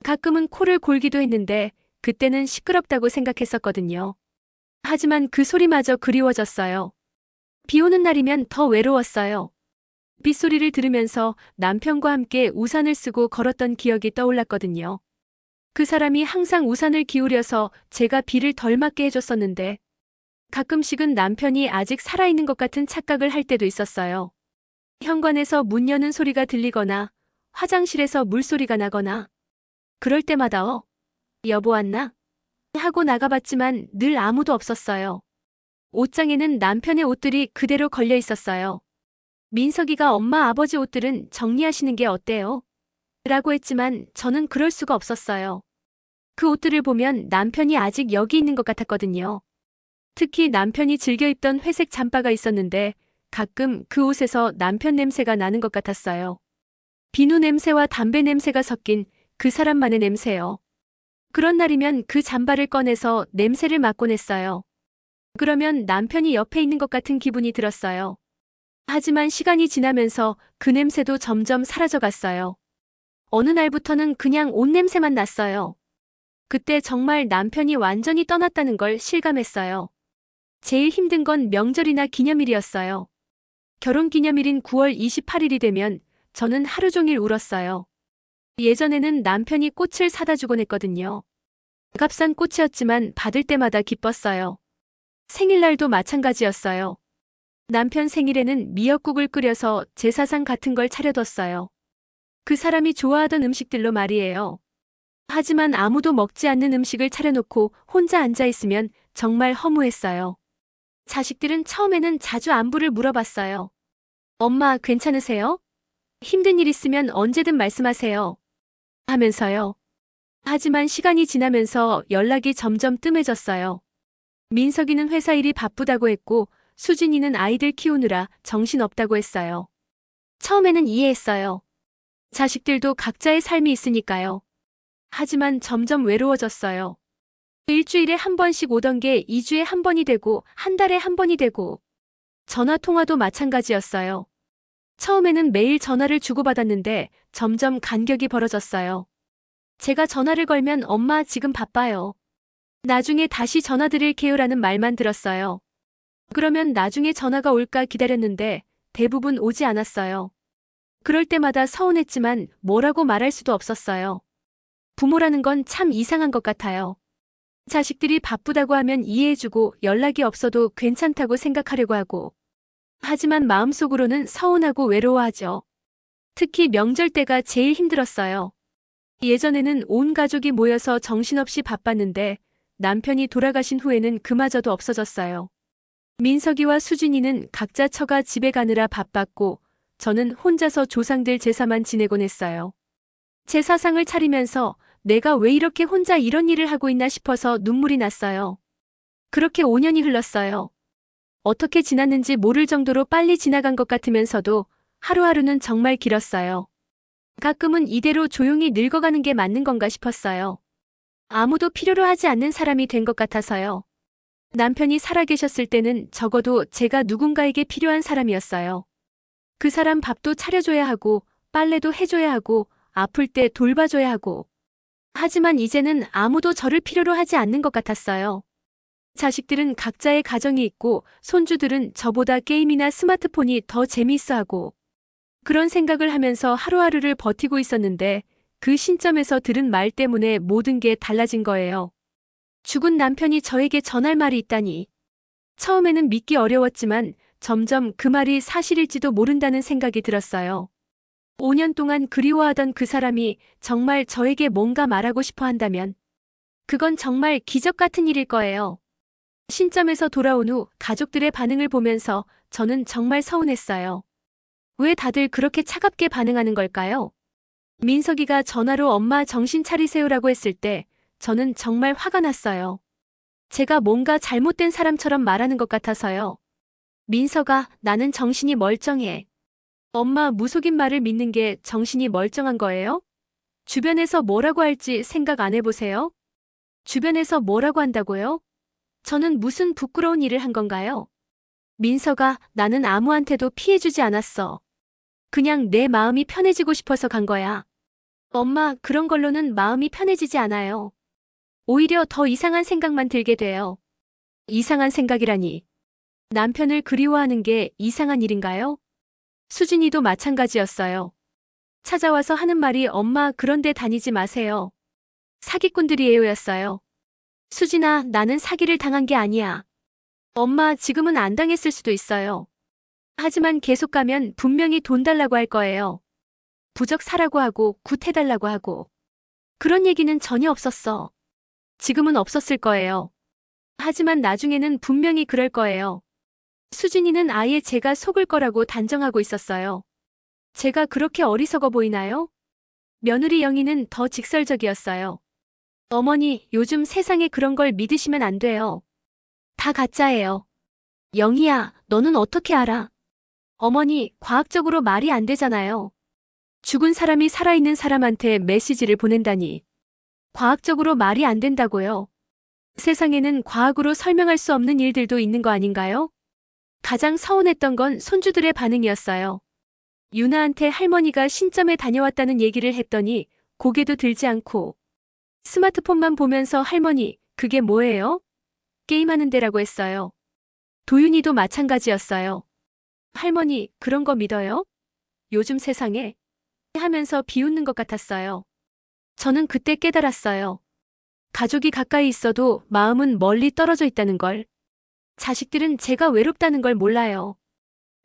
가끔은 코를 골기도 했는데 그때는 시끄럽다고 생각했었거든요. 하지만 그 소리마저 그리워졌어요. 비 오는 날이면 더 외로웠어요. 빗소리를 들으면서 남편과 함께 우산을 쓰고 걸었던 기억이 떠올랐거든요. 그 사람이 항상 우산을 기울여서 제가 비를 덜 맞게 해줬었는데 가끔씩은 남편이 아직 살아있는 것 같은 착각을 할 때도 있었어요. 현관에서 문 여는 소리가 들리거나 화장실에서 물소리가 나거나 그럴 때마다 여보 왔나? 하고 나가봤지만 늘 아무도 없었어요. 옷장에는 남편의 옷들이 그대로 걸려 있었어요. 민석이가 엄마 아버지 옷들은 정리하시는 게 어때요? 라고 했지만 저는 그럴 수가 없었어요. 그 옷들을 보면 남편이 아직 여기 있는 것 같았거든요. 특히 남편이 즐겨 입던 회색 잠바가 있었는데 가끔 그 옷에서 남편 냄새가 나는 것 같았어요. 비누 냄새와 담배 냄새가 섞인 그 사람만의 냄새요. 그런 날이면 그 잠바를 꺼내서 냄새를 맡곤 했어요. 그러면 남편이 옆에 있는 것 같은 기분이 들었어요. 하지만 시간이 지나면서 그 냄새도 점점 사라져갔어요. 어느 날부터는 그냥 옷 냄새만 났어요. 그때 정말 남편이 완전히 떠났다는 걸 실감했어요. 제일 힘든 건 명절이나 기념일이었어요. 결혼기념일인 9월 28일이 되면 저는 하루 종일 울었어요. 예전에는 남편이 꽃을 사다 주곤 했거든요. 값싼 꽃이었지만 받을 때마다 기뻤어요. 생일날도 마찬가지였어요. 남편 생일에는 미역국을 끓여서 제사상 같은 걸 차려뒀어요. 그 사람이 좋아하던 음식들로 말이에요. 하지만 아무도 먹지 않는 음식을 차려놓고 혼자 앉아있으면 정말 허무했어요. 자식들은 처음에는 자주 안부를 물어봤어요. 엄마 괜찮으세요? 힘든 일 있으면 언제든 말씀하세요. 하면서요. 하지만 시간이 지나면서 연락이 점점 뜸해졌어요. 민석이는 회사 일이 바쁘다고 했고 수진이는 아이들 키우느라 정신없다고 했어요. 처음에는 이해했어요. 자식들도 각자의 삶이 있으니까요. 하지만 점점 외로워졌어요. 일주일에 한 번씩 오던 게 2주에 한 번이 되고 한 달에 한 번이 되고 전화 통화도 마찬가지였어요. 처음에는 매일 전화를 주고받았는데 점점 간격이 벌어졌어요. 제가 전화를 걸면 엄마 지금 바빠요. 나중에 다시 전화드릴게요라는 말만 들었어요. 그러면 나중에 전화가 올까 기다렸는데 대부분 오지 않았어요. 그럴 때마다 서운했지만 뭐라고 말할 수도 없었어요. 부모라는 건 참 이상한 것 같아요. 자식들이 바쁘다고 하면 이해해주고 연락이 없어도 괜찮다고 생각하려고 하고. 하지만 마음속으로는 서운하고 외로워하죠. 특히 명절 때가 제일 힘들었어요. 예전에는 온 가족이 모여서 정신없이 바빴는데 남편이 돌아가신 후에는 그마저도 없어졌어요. 민석이와 수진이는 각자 처가 집에 가느라 바빴고 저는 혼자서 조상들 제사만 지내곤 했어요. 제사상을 차리면서 내가 왜 이렇게 혼자 이런 일을 하고 있나 싶어서 눈물이 났어요. 그렇게 5년이 흘렀어요. 어떻게 지났는지 모를 정도로 빨리 지나간 것 같으면서도 하루하루는 정말 길었어요. 가끔은 이대로 조용히 늙어가는 게 맞는 건가 싶었어요. 아무도 필요로 하지 않는 사람이 된 것 같아서요. 남편이 살아계셨을 때는 적어도 제가 누군가에게 필요한 사람이었어요. 그 사람 밥도 차려줘야 하고, 빨래도 해줘야 하고, 아플 때 돌봐줘야 하고. 하지만 이제는 아무도 저를 필요로 하지 않는 것 같았어요. 자식들은 각자의 가정이 있고, 손주들은 저보다 게임이나 스마트폰이 더 재미있어 하고. 그런 생각을 하면서 하루하루를 버티고 있었는데, 그 신점에서 들은 말 때문에 모든 게 달라진 거예요. 죽은 남편이 저에게 전할 말이 있다니. 처음에는 믿기 어려웠지만 점점 그 말이 사실일지도 모른다는 생각이 들었어요. 5년 동안 그리워하던 그 사람이 정말 저에게 뭔가 말하고 싶어 한다면 그건 정말 기적 같은 일일 거예요. 신점에서 돌아온 후 가족들의 반응을 보면서 저는 정말 서운했어요. 왜 다들 그렇게 차갑게 반응하는 걸까요? 민석이가 전화로 엄마 정신 차리세요라고 했을 때 저는 정말 화가 났어요. 제가 뭔가 잘못된 사람처럼 말하는 것 같아서요. 민석아, 나는 정신이 멀쩡해. 엄마 무속인 말을 믿는 게 정신이 멀쩡한 거예요? 주변에서 뭐라고 할지 생각 안 해보세요? 주변에서 뭐라고 한다고요? 저는 무슨 부끄러운 일을 한 건가요? 민석아, 나는 아무한테도 피해주지 않았어. 그냥 내 마음이 편해지고 싶어서 간 거야. 엄마, 그런 걸로는 마음이 편해지지 않아요. 오히려 더 이상한 생각만 들게 돼요. 이상한 생각이라니. 남편을 그리워하는 게 이상한 일인가요? 수진이도 마찬가지였어요. 찾아와서 하는 말이 엄마 그런데 다니지 마세요. 사기꾼들이에요였어요. 수진아, 나는 사기를 당한 게 아니야. 엄마 지금은 안 당했을 수도 있어요. 하지만 계속 가면 분명히 돈 달라고 할 거예요. 부적 사라고 하고 굿 해달라고 하고. 그런 얘기는 전혀 없었어. 지금은 없었을 거예요. 하지만 나중에는 분명히 그럴 거예요. 수진이는 아예 제가 속을 거라고 단정하고 있었어요. 제가 그렇게 어리석어 보이나요? 며느리 영희는 더 직설적이었어요. 어머니, 요즘 세상에 그런 걸 믿으시면 안 돼요. 다 가짜예요. 영희야, 너는 어떻게 알아? 어머니, 과학적으로 말이 안 되잖아요. 죽은 사람이 살아있는 사람한테 메시지를 보낸다니. 과학적으로 말이 안 된다고요. 세상에는 과학으로 설명할 수 없는 일들도 있는 거 아닌가요? 가장 서운했던 건 손주들의 반응이었어요. 유나한테 할머니가 신점에 다녀왔다는 얘기를 했더니 고개도 들지 않고 스마트폰만 보면서 할머니, 그게 뭐예요? 게임하는 데라고 했어요. 도윤이도 마찬가지였어요. 할머니, 그런 거 믿어요? 요즘 세상에? 하면서 비웃는 것 같았어요. 저는 그때 깨달았어요. 가족이 가까이 있어도 마음은 멀리 떨어져 있다는 걸. 자식들은 제가 외롭다는 걸 몰라요.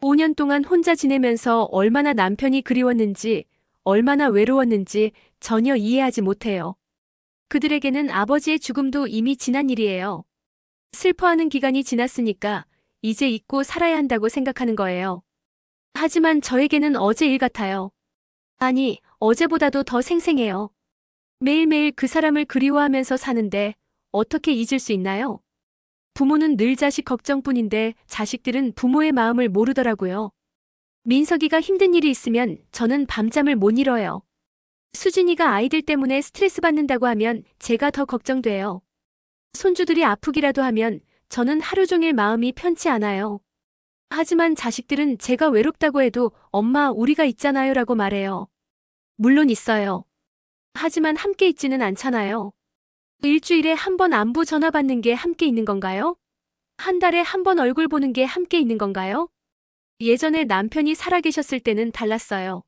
5년 동안 혼자 지내면서 얼마나 남편이 그리웠는지, 얼마나 외로웠는지 전혀 이해하지 못해요. 그들에게는 아버지의 죽음도 이미 지난 일이에요. 슬퍼하는 기간이 지났으니까 이제 잊고 살아야 한다고 생각하는 거예요. 하지만 저에게는 어제 일 같아요. 아니, 어제보다도 더 생생해요. 매일매일 그 사람을 그리워하면서 사는데 어떻게 잊을 수 있나요? 부모는 늘 자식 걱정뿐인데 자식들은 부모의 마음을 모르더라고요. 민석이가 힘든 일이 있으면 저는 밤잠을 못 이뤄요. 수진이가 아이들 때문에 스트레스 받는다고 하면 제가 더 걱정돼요. 손주들이 아프기라도 하면 저는 하루 종일 마음이 편치 않아요. 하지만 자식들은 제가 외롭다고 해도 엄마 우리가 있잖아요 라고 말해요. 물론 있어요. 하지만 함께 있지는 않잖아요. 일주일에 한 번 안부 전화 받는 게 함께 있는 건가요? 한 달에 한 번 얼굴 보는 게 함께 있는 건가요? 예전에 남편이 살아계셨을 때는 달랐어요.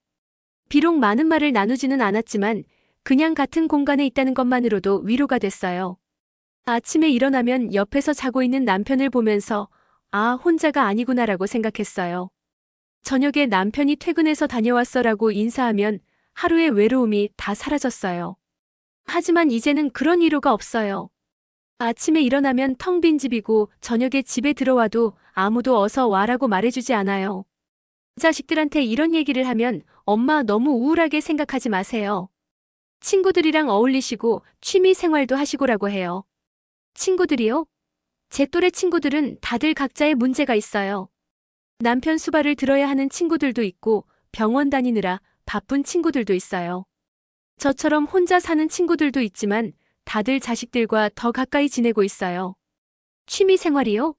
비록 많은 말을 나누지는 않았지만 그냥 같은 공간에 있다는 것만으로도 위로가 됐어요. 아침에 일어나면 옆에서 자고 있는 남편을 보면서 아, 혼자가 아니구나라고 생각했어요. 저녁에 남편이 퇴근해서 다녀왔어라고 인사하면 하루의 외로움이 다 사라졌어요. 하지만 이제는 그런 위로가 없어요. 아침에 일어나면 텅 빈 집이고 저녁에 집에 들어와도 아무도 어서 와라고 말해주지 않아요. 자식들한테 이런 얘기를 하면 엄마 너무 우울하게 생각하지 마세요. 친구들이랑 어울리시고 취미 생활도 하시고라고 해요. 친구들이요? 제 또래 친구들은 다들 각자의 문제가 있어요. 남편 수발을 들어야 하는 친구들도 있고 병원 다니느라 바쁜 친구들도 있어요. 저처럼 혼자 사는 친구들도 있지만 다들 자식들과 더 가까이 지내고 있어요. 취미 생활이요?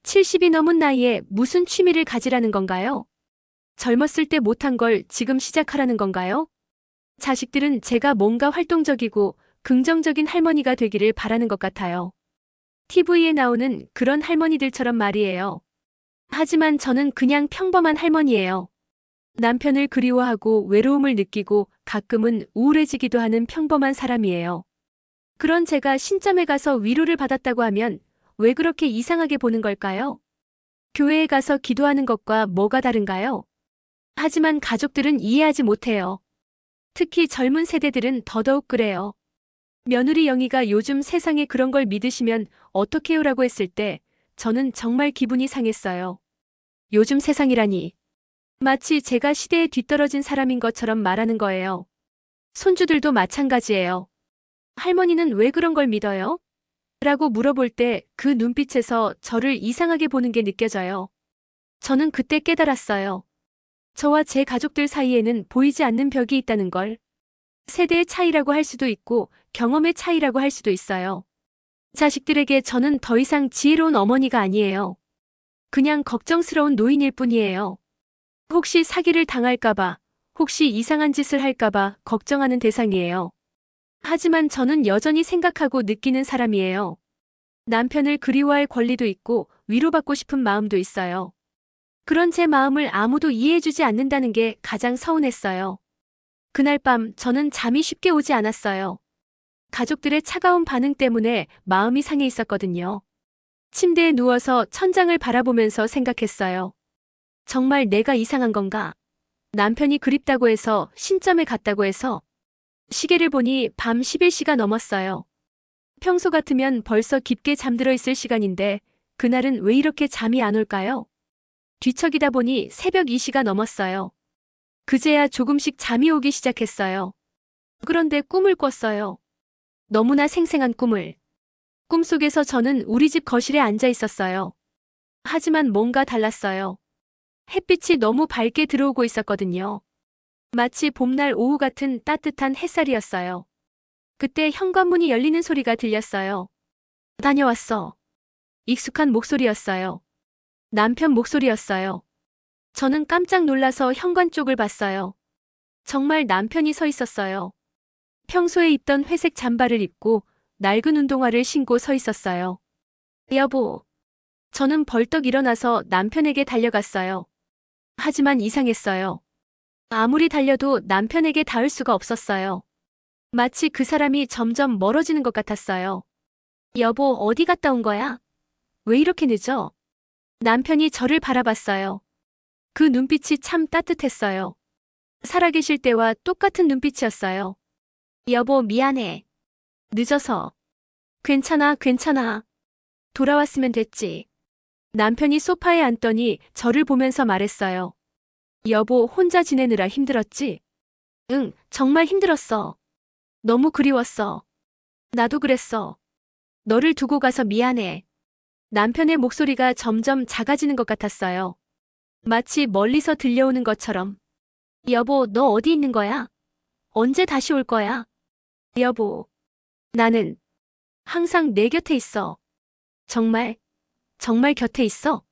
70이 넘은 나이에 무슨 취미를 가지라는 건가요? 젊었을 때 못한 걸 지금 시작하라는 건가요? 자식들은 제가 뭔가 활동적이고 긍정적인 할머니가 되기를 바라는 것 같아요. TV에 나오는 그런 할머니들처럼 말이에요. 하지만 저는 그냥 평범한 할머니예요. 남편을 그리워하고 외로움을 느끼고 가끔은 우울해지기도 하는 평범한 사람이에요. 그런 제가 신점에 가서 위로를 받았다고 하면 왜 그렇게 이상하게 보는 걸까요? 교회에 가서 기도하는 것과 뭐가 다른가요? 하지만 가족들은 이해하지 못해요. 특히 젊은 세대들은 더더욱 그래요. 며느리 영희가 요즘 세상에 그런 걸 믿으시면 어떡해요라고 했을 때 저는 정말 기분이 상했어요. 요즘 세상이라니. 마치 제가 시대에 뒤떨어진 사람인 것처럼 말하는 거예요. 손주들도 마찬가지예요. 할머니는 왜 그런 걸 믿어요? 라고 물어볼 때 그 눈빛에서 저를 이상하게 보는 게 느껴져요. 저는 그때 깨달았어요. 저와 제 가족들 사이에는 보이지 않는 벽이 있다는 걸. 세대의 차이라고 할 수도 있고 경험의 차이라고 할 수도 있어요. 자식들에게 저는 더 이상 지혜로운 어머니가 아니에요. 그냥 걱정스러운 노인일 뿐이에요. 혹시 사기를 당할까봐, 혹시 이상한 짓을 할까봐 걱정하는 대상이에요. 하지만 저는 여전히 생각하고 느끼는 사람이에요. 남편을 그리워할 권리도 있고 위로받고 싶은 마음도 있어요. 그런 제 마음을 아무도 이해해주지 않는다는 게 가장 서운했어요. 그날 밤 저는 잠이 쉽게 오지 않았어요. 가족들의 차가운 반응 때문에 마음이 상해 있었거든요. 침대에 누워서 천장을 바라보면서 생각했어요. 정말 내가 이상한 건가? 남편이 그립다고 해서 신점에 갔다고 해서 시계를 보니 밤 11시가 넘었어요. 평소 같으면 벌써 깊게 잠들어 있을 시간인데 그날은 왜 이렇게 잠이 안 올까요? 뒤척이다 보니 새벽 2시가 넘었어요. 그제야 조금씩 잠이 오기 시작했어요. 그런데 꿈을 꿨어요. 너무나 생생한 꿈을. 꿈속에서 저는 우리 집 거실에 앉아 있었어요. 하지만 뭔가 달랐어요. 햇빛이 너무 밝게 들어오고 있었거든요. 마치 봄날 오후 같은 따뜻한 햇살이었어요. 그때 현관문이 열리는 소리가 들렸어요. 다녀왔어. 익숙한 목소리였어요. 남편 목소리였어요. 저는 깜짝 놀라서 현관 쪽을 봤어요. 정말 남편이 서 있었어요. 평소에 입던 회색 잠바를 입고 낡은 운동화를 신고 서 있었어요. 여보. 저는 벌떡 일어나서 남편에게 달려갔어요. 하지만 이상했어요. 아무리 달려도 남편에게 닿을 수가 없었어요. 마치 그 사람이 점점 멀어지는 것 같았어요. 여보, 어디 갔다 온 거야? 왜 이렇게 늦어? 남편이 저를 바라봤어요. 그 눈빛이 참 따뜻했어요. 살아계실 때와 똑같은 눈빛이었어요. 여보, 미안해. 늦어서. 괜찮아, 괜찮아. 돌아왔으면 됐지. 남편이 소파에 앉더니 저를 보면서 말했어요. 여보, 혼자 지내느라 힘들었지? 응, 정말 힘들었어. 너무 그리웠어. 나도 그랬어. 너를 두고 가서 미안해. 남편의 목소리가 점점 작아지는 것 같았어요. 마치 멀리서 들려오는 것처럼. 여보, 너 어디 있는 거야? 언제 다시 올 거야? 여보, 나는 항상 내 곁에 있어. 정말, 정말 곁에 있어?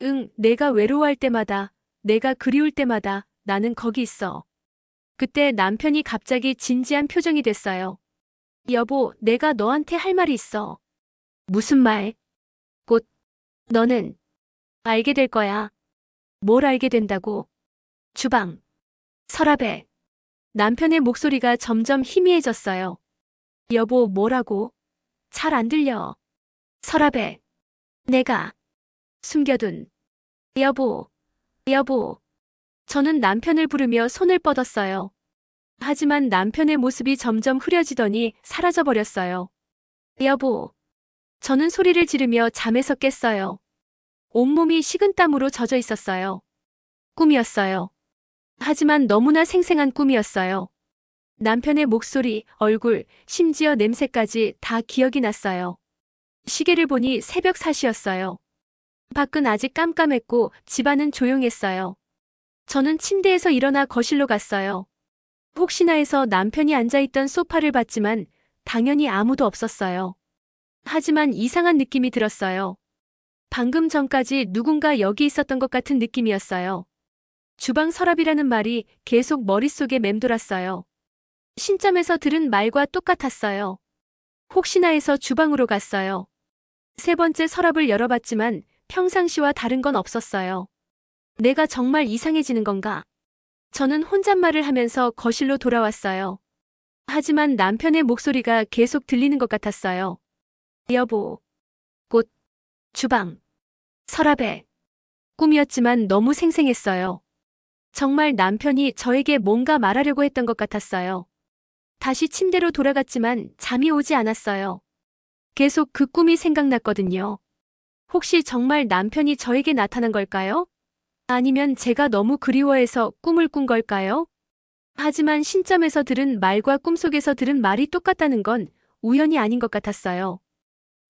응, 내가 외로워할 때마다, 내가 그리울 때마다 나는 거기 있어. 그때 남편이 갑자기 진지한 표정이 됐어요. 여보, 내가 너한테 할 말이 있어. 무슨 말? 곧, 너는 알게 될 거야. 뭘 알게 된다고? 주방, 서랍에. 남편의 목소리가 점점 희미해졌어요. 여보, 뭐라고? 잘 안 들려. 서랍에. 내가 숨겨둔. 여보, 여보. 저는 남편을 부르며 손을 뻗었어요. 하지만 남편의 모습이 점점 흐려지더니 사라져버렸어요. 여보. 저는 소리를 지르며 잠에서 깼어요. 온몸이 식은땀으로 젖어 있었어요. 꿈이었어요. 하지만 너무나 생생한 꿈이었어요. 남편의 목소리, 얼굴, 심지어 냄새까지 다 기억이 났어요. 시계를 보니 새벽 4시였어요. 밖은 아직 깜깜했고 집안은 조용했어요. 저는 침대에서 일어나 거실로 갔어요. 혹시나 해서 남편이 앉아있던 소파를 봤지만 당연히 아무도 없었어요. 하지만 이상한 느낌이 들었어요. 방금 전까지 누군가 여기 있었던 것 같은 느낌이었어요. 주방 서랍이라는 말이 계속 머릿속에 맴돌았어요. 신점에서 들은 말과 똑같았어요. 혹시나 해서 주방으로 갔어요. 세 번째 서랍을 열어봤지만 평상시와 다른 건 없었어요. 내가 정말 이상해지는 건가? 저는 혼잣말을 하면서 거실로 돌아왔어요. 하지만 남편의 목소리가 계속 들리는 것 같았어요. 여보, 꽃, 주방, 서랍에. 꿈이었지만 너무 생생했어요. 정말 남편이 저에게 뭔가 말하려고 했던 것 같았어요. 다시 침대로 돌아갔지만 잠이 오지 않았어요. 계속 그 꿈이 생각났거든요. 혹시 정말 남편이 저에게 나타난 걸까요? 아니면 제가 너무 그리워해서 꿈을 꾼 걸까요? 하지만 신점에서 들은 말과 꿈속에서 들은 말이 똑같다는 건 우연이 아닌 것 같았어요.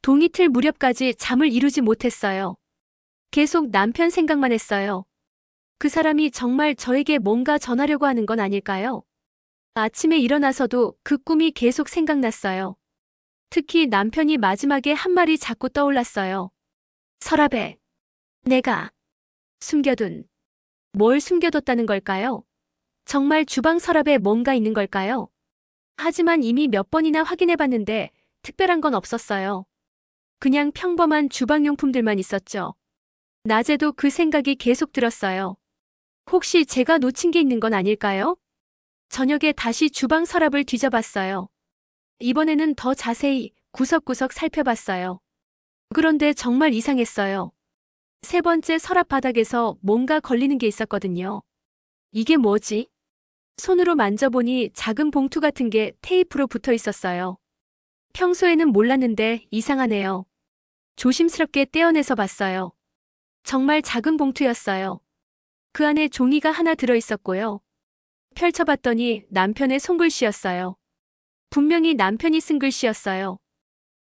동이틀 무렵까지 잠을 이루지 못했어요. 계속 남편 생각만 했어요. 그 사람이 정말 저에게 뭔가 전하려고 하는 건 아닐까요? 아침에 일어나서도 그 꿈이 계속 생각났어요. 특히 남편이 마지막에 한 말이 자꾸 떠올랐어요. 서랍에 내가 숨겨둔 뭘 숨겨뒀다는 걸까요? 정말 주방 서랍에 뭔가 있는 걸까요? 하지만 이미 몇 번이나 확인해봤는데 특별한 건 없었어요. 그냥 평범한 주방용품들만 있었죠. 낮에도 그 생각이 계속 들었어요. 혹시 제가 놓친 게 있는 건 아닐까요? 저녁에 다시 주방 서랍을 뒤져봤어요. 이번에는 더 자세히 구석구석 살펴봤어요. 그런데 정말 이상했어요. 세 번째 서랍 바닥에서 뭔가 걸리는 게 있었거든요. 이게 뭐지? 손으로 만져보니 작은 봉투 같은 게 테이프로 붙어 있었어요. 평소에는 몰랐는데 이상하네요. 조심스럽게 떼어내서 봤어요. 정말 작은 봉투였어요. 그 안에 종이가 하나 들어 있었고요. 펼쳐봤더니 남편의 손글씨였어요. 분명히 남편이 쓴 글씨였어요.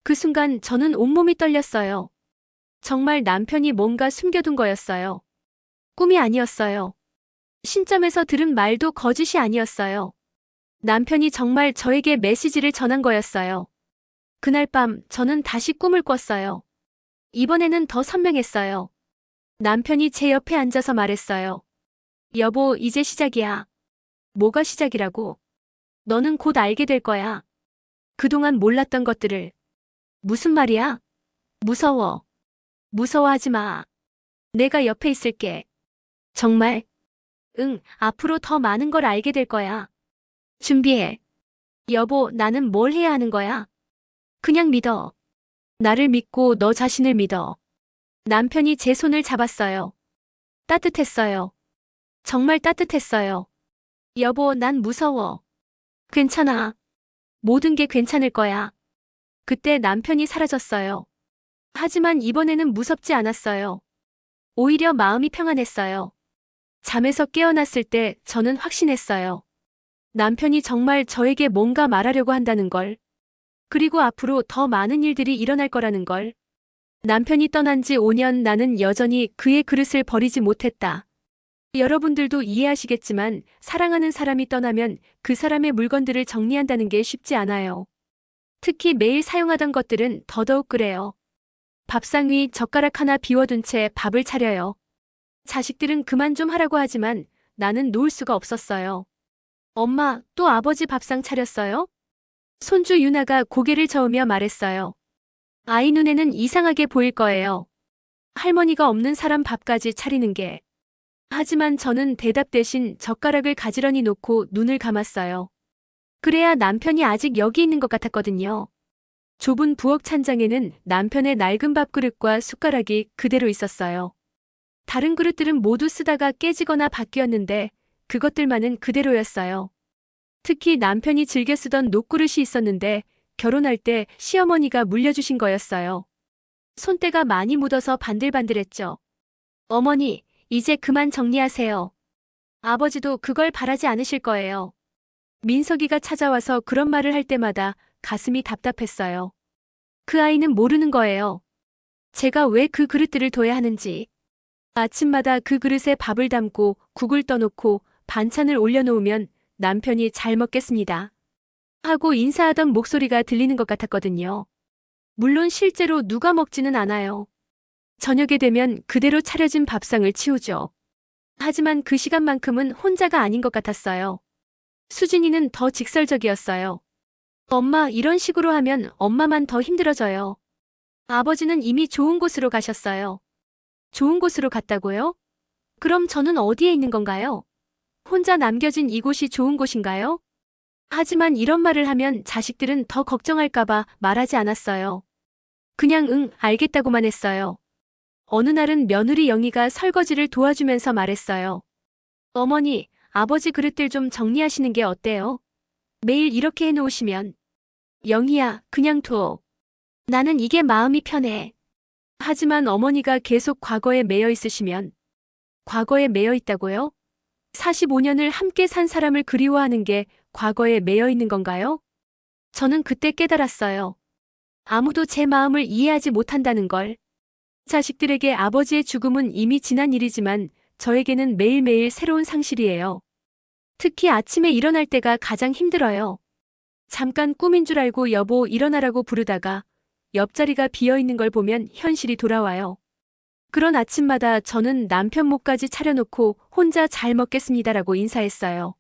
그 순간 저는 온몸이 떨렸어요. 정말 남편이 뭔가 숨겨둔 거였어요. 꿈이 아니었어요. 신점에서 들은 말도 거짓이 아니었어요. 남편이 정말 저에게 메시지를 전한 거였어요. 그날 밤 저는 다시 꿈을 꿨어요. 이번에는 더 선명했어요. 남편이 제 옆에 앉아서 말했어요. 여보, 이제 시작이야. 뭐가 시작이라고? 너는 곧 알게 될 거야. 그동안 몰랐던 것들을. 무슨 말이야? 무서워. 무서워하지 마. 내가 옆에 있을게. 정말? 응, 앞으로 더 많은 걸 알게 될 거야. 준비해. 여보, 나는 뭘 해야 하는 거야? 그냥 믿어. 나를 믿고 너 자신을 믿어. 남편이 제 손을 잡았어요. 따뜻했어요. 정말 따뜻했어요. 여보, 난 무서워. 괜찮아. 모든 게 괜찮을 거야. 그때 남편이 사라졌어요. 하지만 이번에는 무섭지 않았어요. 오히려 마음이 평안했어요. 잠에서 깨어났을 때 저는 확신했어요. 남편이 정말 저에게 뭔가 말하려고 한다는 걸. 그리고 앞으로 더 많은 일들이 일어날 거라는 걸. 남편이 떠난 지 5년 나는 여전히 그의 그릇을 버리지 못했다. 여러분들도 이해하시겠지만 사랑하는 사람이 떠나면 그 사람의 물건들을 정리한다는 게 쉽지 않아요. 특히 매일 사용하던 것들은 더더욱 그래요. 밥상 위 젓가락 하나 비워둔 채 밥을 차려요. 자식들은 그만 좀 하라고 하지만 나는 놓을 수가 없었어요. 엄마, 또 아버지 밥상 차렸어요? 손주 유나가 고개를 저으며 말했어요. 아이 눈에는 이상하게 보일 거예요. 할머니가 없는 사람 밥까지 차리는 게. 하지만 저는 대답 대신 젓가락을 가지런히 놓고 눈을 감았어요. 그래야 남편이 아직 여기 있는 것 같았거든요. 좁은 부엌 찬장에는 남편의 낡은 밥그릇과 숟가락이 그대로 있었어요. 다른 그릇들은 모두 쓰다가 깨지거나 바뀌었는데 그것들만은 그대로였어요. 특히 남편이 즐겨 쓰던 녹그릇이 있었는데 결혼할 때 시어머니가 물려주신 거였어요. 손때가 많이 묻어서 반들반들했죠. 어머니, 이제 그만 정리하세요. 아버지도 그걸 바라지 않으실 거예요. 민석이가 찾아와서 그런 말을 할 때마다 가슴이 답답했어요. 그 아이는 모르는 거예요. 제가 왜 그 그릇들을 둬야 하는지. 아침마다 그 그릇에 밥을 담고 국을 떠놓고 반찬을 올려놓으면 남편이 잘 먹겠습니다 하고 인사하던 목소리가 들리는 것 같았거든요. 물론 실제로 누가 먹지는 않아요. 저녁에 되면 그대로 차려진 밥상을 치우죠. 하지만 그 시간만큼은 혼자가 아닌 것 같았어요. 수진이는 더 직설적이었어요. 엄마, 이런 식으로 하면 엄마만 더 힘들어져요. 아버지는 이미 좋은 곳으로 가셨어요. 좋은 곳으로 갔다고요? 그럼 저는 어디에 있는 건가요? 혼자 남겨진 이곳이 좋은 곳인가요? 하지만 이런 말을 하면 자식들은 더 걱정할까봐 말하지 않았어요. 그냥 응, 알겠다고만 했어요. 어느 날은 며느리 영희가 설거지를 도와주면서 말했어요. 어머니, 아버지 그릇들 좀 정리하시는 게 어때요? 매일 이렇게 해놓으시면. 영희야, 그냥 둬. 나는 이게 마음이 편해. 하지만 어머니가 계속 과거에 매여 있으시면. 과거에 매여 있다고요? 45년을 함께 산 사람을 그리워하는 게 과거에 매여 있는 건가요? 저는 그때 깨달았어요. 아무도 제 마음을 이해하지 못한다는 걸. 자식들에게 아버지의 죽음은 이미 지난 일이지만 저에게는 매일매일 새로운 상실이에요. 특히 아침에 일어날 때가 가장 힘들어요. 잠깐 꿈인 줄 알고 여보 일어나라고 부르다가 옆자리가 비어있는 걸 보면 현실이 돌아와요. 그런 아침마다 저는 남편 목까지 차려놓고 혼자 잘 먹겠습니다라고 인사했어요.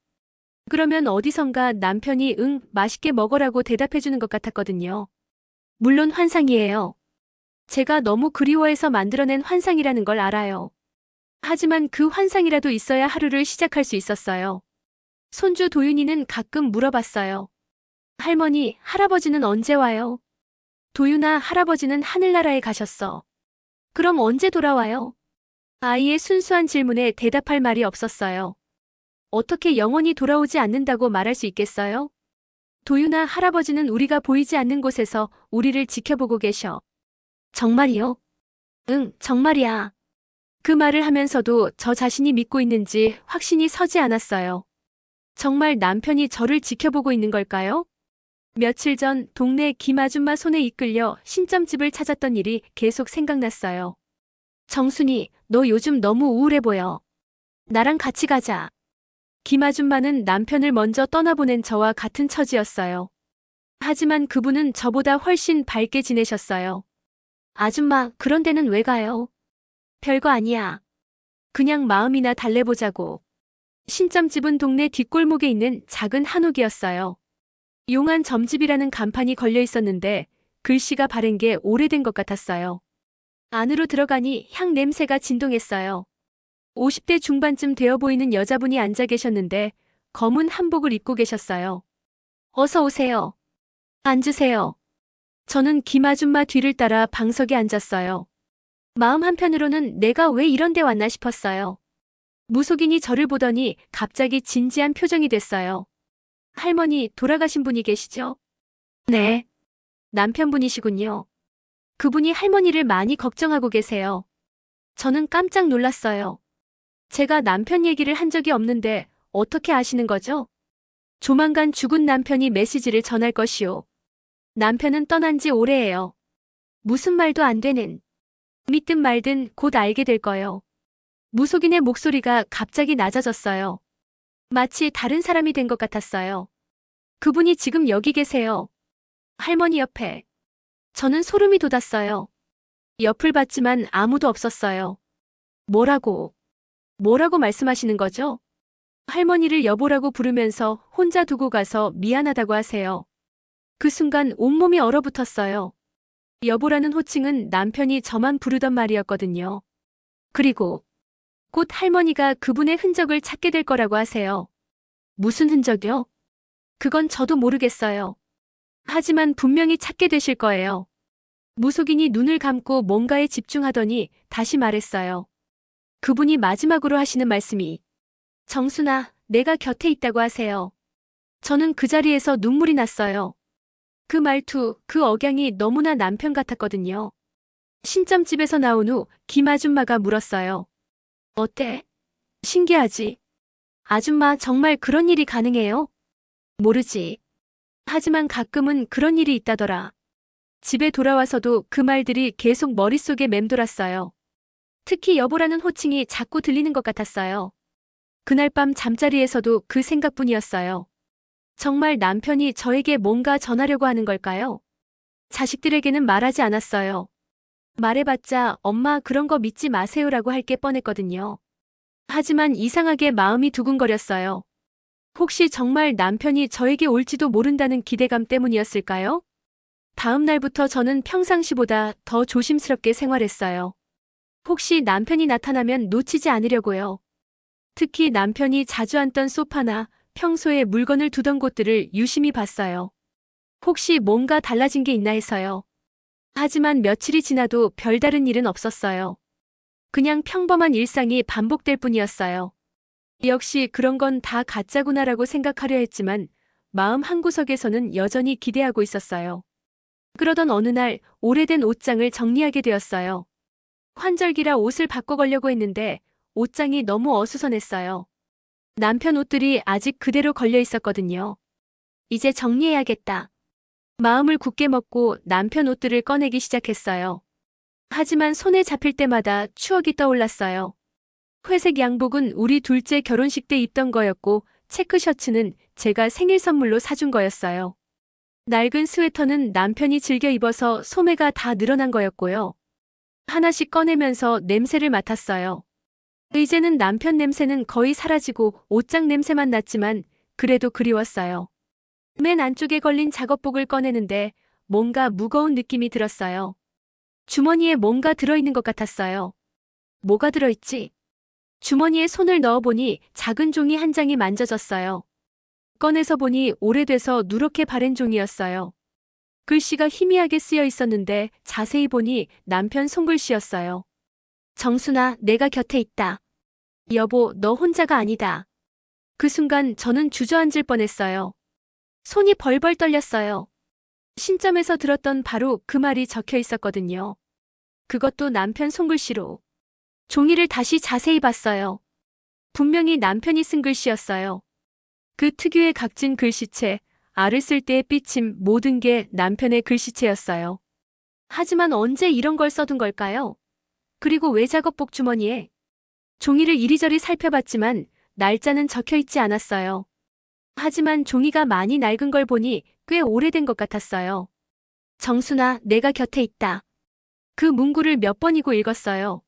그러면 어디선가 남편이 응, 맛있게 먹어라고 대답해주는 것 같았거든요. 물론 환상이에요. 제가 너무 그리워해서 만들어낸 환상이라는 걸 알아요. 하지만 그 환상이라도 있어야 하루를 시작할 수 있었어요. 손주 도윤이는 가끔 물어봤어요. 할머니, 할아버지는 언제 와요? 도윤아, 할아버지는 하늘나라에 가셨어. 그럼 언제 돌아와요? 아이의 순수한 질문에 대답할 말이 없었어요. 어떻게 영원히 돌아오지 않는다고 말할 수 있겠어요? 도윤아, 할아버지는 우리가 보이지 않는 곳에서 우리를 지켜보고 계셔. 정말이요? 응, 정말이야. 그 말을 하면서도 저 자신이 믿고 있는지 확신이 서지 않았어요. 정말 남편이 저를 지켜보고 있는 걸까요? 며칠 전 동네 김아줌마 손에 이끌려 신점집을 찾았던 일이 계속 생각났어요. 정순이, 너 요즘 너무 우울해 보여. 나랑 같이 가자. 김아줌마는 남편을 먼저 떠나보낸 저와 같은 처지였어요. 하지만 그분은 저보다 훨씬 밝게 지내셨어요. 아줌마, 그런 데는 왜 가요? 별거 아니야. 그냥 마음이나 달래보자고. 신점집은 동네 뒷골목에 있는 작은 한옥이었어요. 용한 점집이라는 간판이 걸려 있었는데 글씨가 바른 게 오래된 것 같았어요. 안으로 들어가니 향 냄새가 진동했어요. 50대 중반쯤 되어 보이는 여자분이 앉아 계셨는데 검은 한복을 입고 계셨어요. 어서 오세요. 앉으세요. 저는 김아줌마 뒤를 따라 방석에 앉았어요. 마음 한편으로는 내가 왜 이런 데 왔나 싶었어요. 무속인이 저를 보더니 갑자기 진지한 표정이 됐어요. 할머니, 돌아가신 분이 계시죠? 네. 남편분이시군요. 그분이 할머니를 많이 걱정하고 계세요. 저는 깜짝 놀랐어요. 제가 남편 얘기를 한 적이 없는데 어떻게 아시는 거죠? 조만간 죽은 남편이 메시지를 전할 것이오. 남편은 떠난 지 오래예요. 무슨 말도 안 되는. 믿든 말든 곧 알게 될 거요. 무속인의 목소리가 갑자기 낮아졌어요. 마치 다른 사람이 된 것 같았어요. 그분이 지금 여기 계세요. 할머니 옆에. 저는 소름이 돋았어요. 옆을 봤지만 아무도 없었어요. 뭐라고 말씀하시는 거죠? 할머니를 여보라고 부르면서 혼자 두고 가서 미안하다고 하세요. 그 순간 온몸이 얼어붙었어요. 여보라는 호칭은 남편이 저만 부르던 말이었거든요. 그리고 곧 할머니가 그분의 흔적을 찾게 될 거라고 하세요. 무슨 흔적이요? 그건 저도 모르겠어요. 하지만 분명히 찾게 되실 거예요. 무속인이 눈을 감고 뭔가에 집중하더니 다시 말했어요. 그분이 마지막으로 하시는 말씀이 정순아, 내가 곁에 있다고 하세요. 저는 그 자리에서 눈물이 났어요. 그 말투, 그 억양이 너무나 남편 같았거든요. 신점집에서 나온 후 김아줌마가 물었어요. 어때? 신기하지? 아줌마 정말 그런 일이 가능해요? 모르지. 하지만 가끔은 그런 일이 있다더라. 집에 돌아와서도 그 말들이 계속 머릿속에 맴돌았어요. 특히 여보라는 호칭이 자꾸 들리는 것 같았어요. 그날 밤 잠자리에서도 그 생각뿐이었어요. 정말 남편이 저에게 뭔가 전하려고 하는 걸까요? 자식들에게는 말하지 않았어요. 말해봤자 엄마 그런 거 믿지 마세요라고 할 게 뻔했거든요. 하지만 이상하게 마음이 두근거렸어요. 혹시 정말 남편이 저에게 올지도 모른다는 기대감 때문이었을까요? 다음 날부터 저는 평상시보다 더 조심스럽게 생활했어요. 혹시 남편이 나타나면 놓치지 않으려고요. 특히 남편이 자주 앉던 소파나 평소에 물건을 두던 곳들을 유심히 봤어요. 혹시 뭔가 달라진 게 있나 해서요. 하지만 며칠이 지나도 별다른 일은 없었어요. 그냥 평범한 일상이 반복될 뿐이었어요. 역시 그런 건 다 가짜구나라고 생각하려 했지만 마음 한구석에서는 여전히 기대하고 있었어요. 그러던 어느 날 오래된 옷장을 정리하게 되었어요. 환절기라 옷을 바꿔가려고 했는데 옷장이 너무 어수선했어요. 남편 옷들이 아직 그대로 걸려 있었거든요. 이제 정리해야겠다. 마음을 굳게 먹고 남편 옷들을 꺼내기 시작했어요. 하지만 손에 잡힐 때마다 추억이 떠올랐어요. 회색 양복은 우리 둘째 결혼식 때 입던 거였고 체크 셔츠는 제가 생일 선물로 사준 거였어요. 낡은 스웨터는 남편이 즐겨 입어서 소매가 다 늘어난 거였고요. 하나씩 꺼내면서 냄새를 맡았어요. 이제는 남편 냄새는 거의 사라지고 옷장 냄새만 났지만 그래도 그리웠어요. 맨 안쪽에 걸린 작업복을 꺼내는데 뭔가 무거운 느낌이 들었어요. 주머니에 뭔가 들어있는 것 같았어요. 뭐가 들어있지? 주머니에 손을 넣어보니 작은 종이 한 장이 만져졌어요. 꺼내서 보니 오래돼서 누렇게 바랜 종이였어요. 글씨가 희미하게 쓰여 있었는데 자세히 보니 남편 손글씨였어요. 정순아, 내가 곁에 있다. 여보, 너 혼자가 아니다. 그 순간 저는 주저앉을 뻔했어요. 손이 벌벌 떨렸어요. 신점에서 들었던 바로 그 말이 적혀 있었거든요. 그것도 남편 손글씨로. 종이를 다시 자세히 봤어요. 분명히 남편이 쓴 글씨였어요. 그 특유의 각진 글씨체, 알을 쓸 때의 삐침 모든 게 남편의 글씨체였어요. 하지만 언제 이런 걸 써둔 걸까요? 그리고 왜 작업복 주머니에? 종이를 이리저리 살펴봤지만 날짜는 적혀 있지 않았어요. 하지만 종이가 많이 낡은 걸 보니 꽤 오래된 것 같았어요. 정순아, 내가 곁에 있다. 그 문구를 몇 번이고 읽었어요.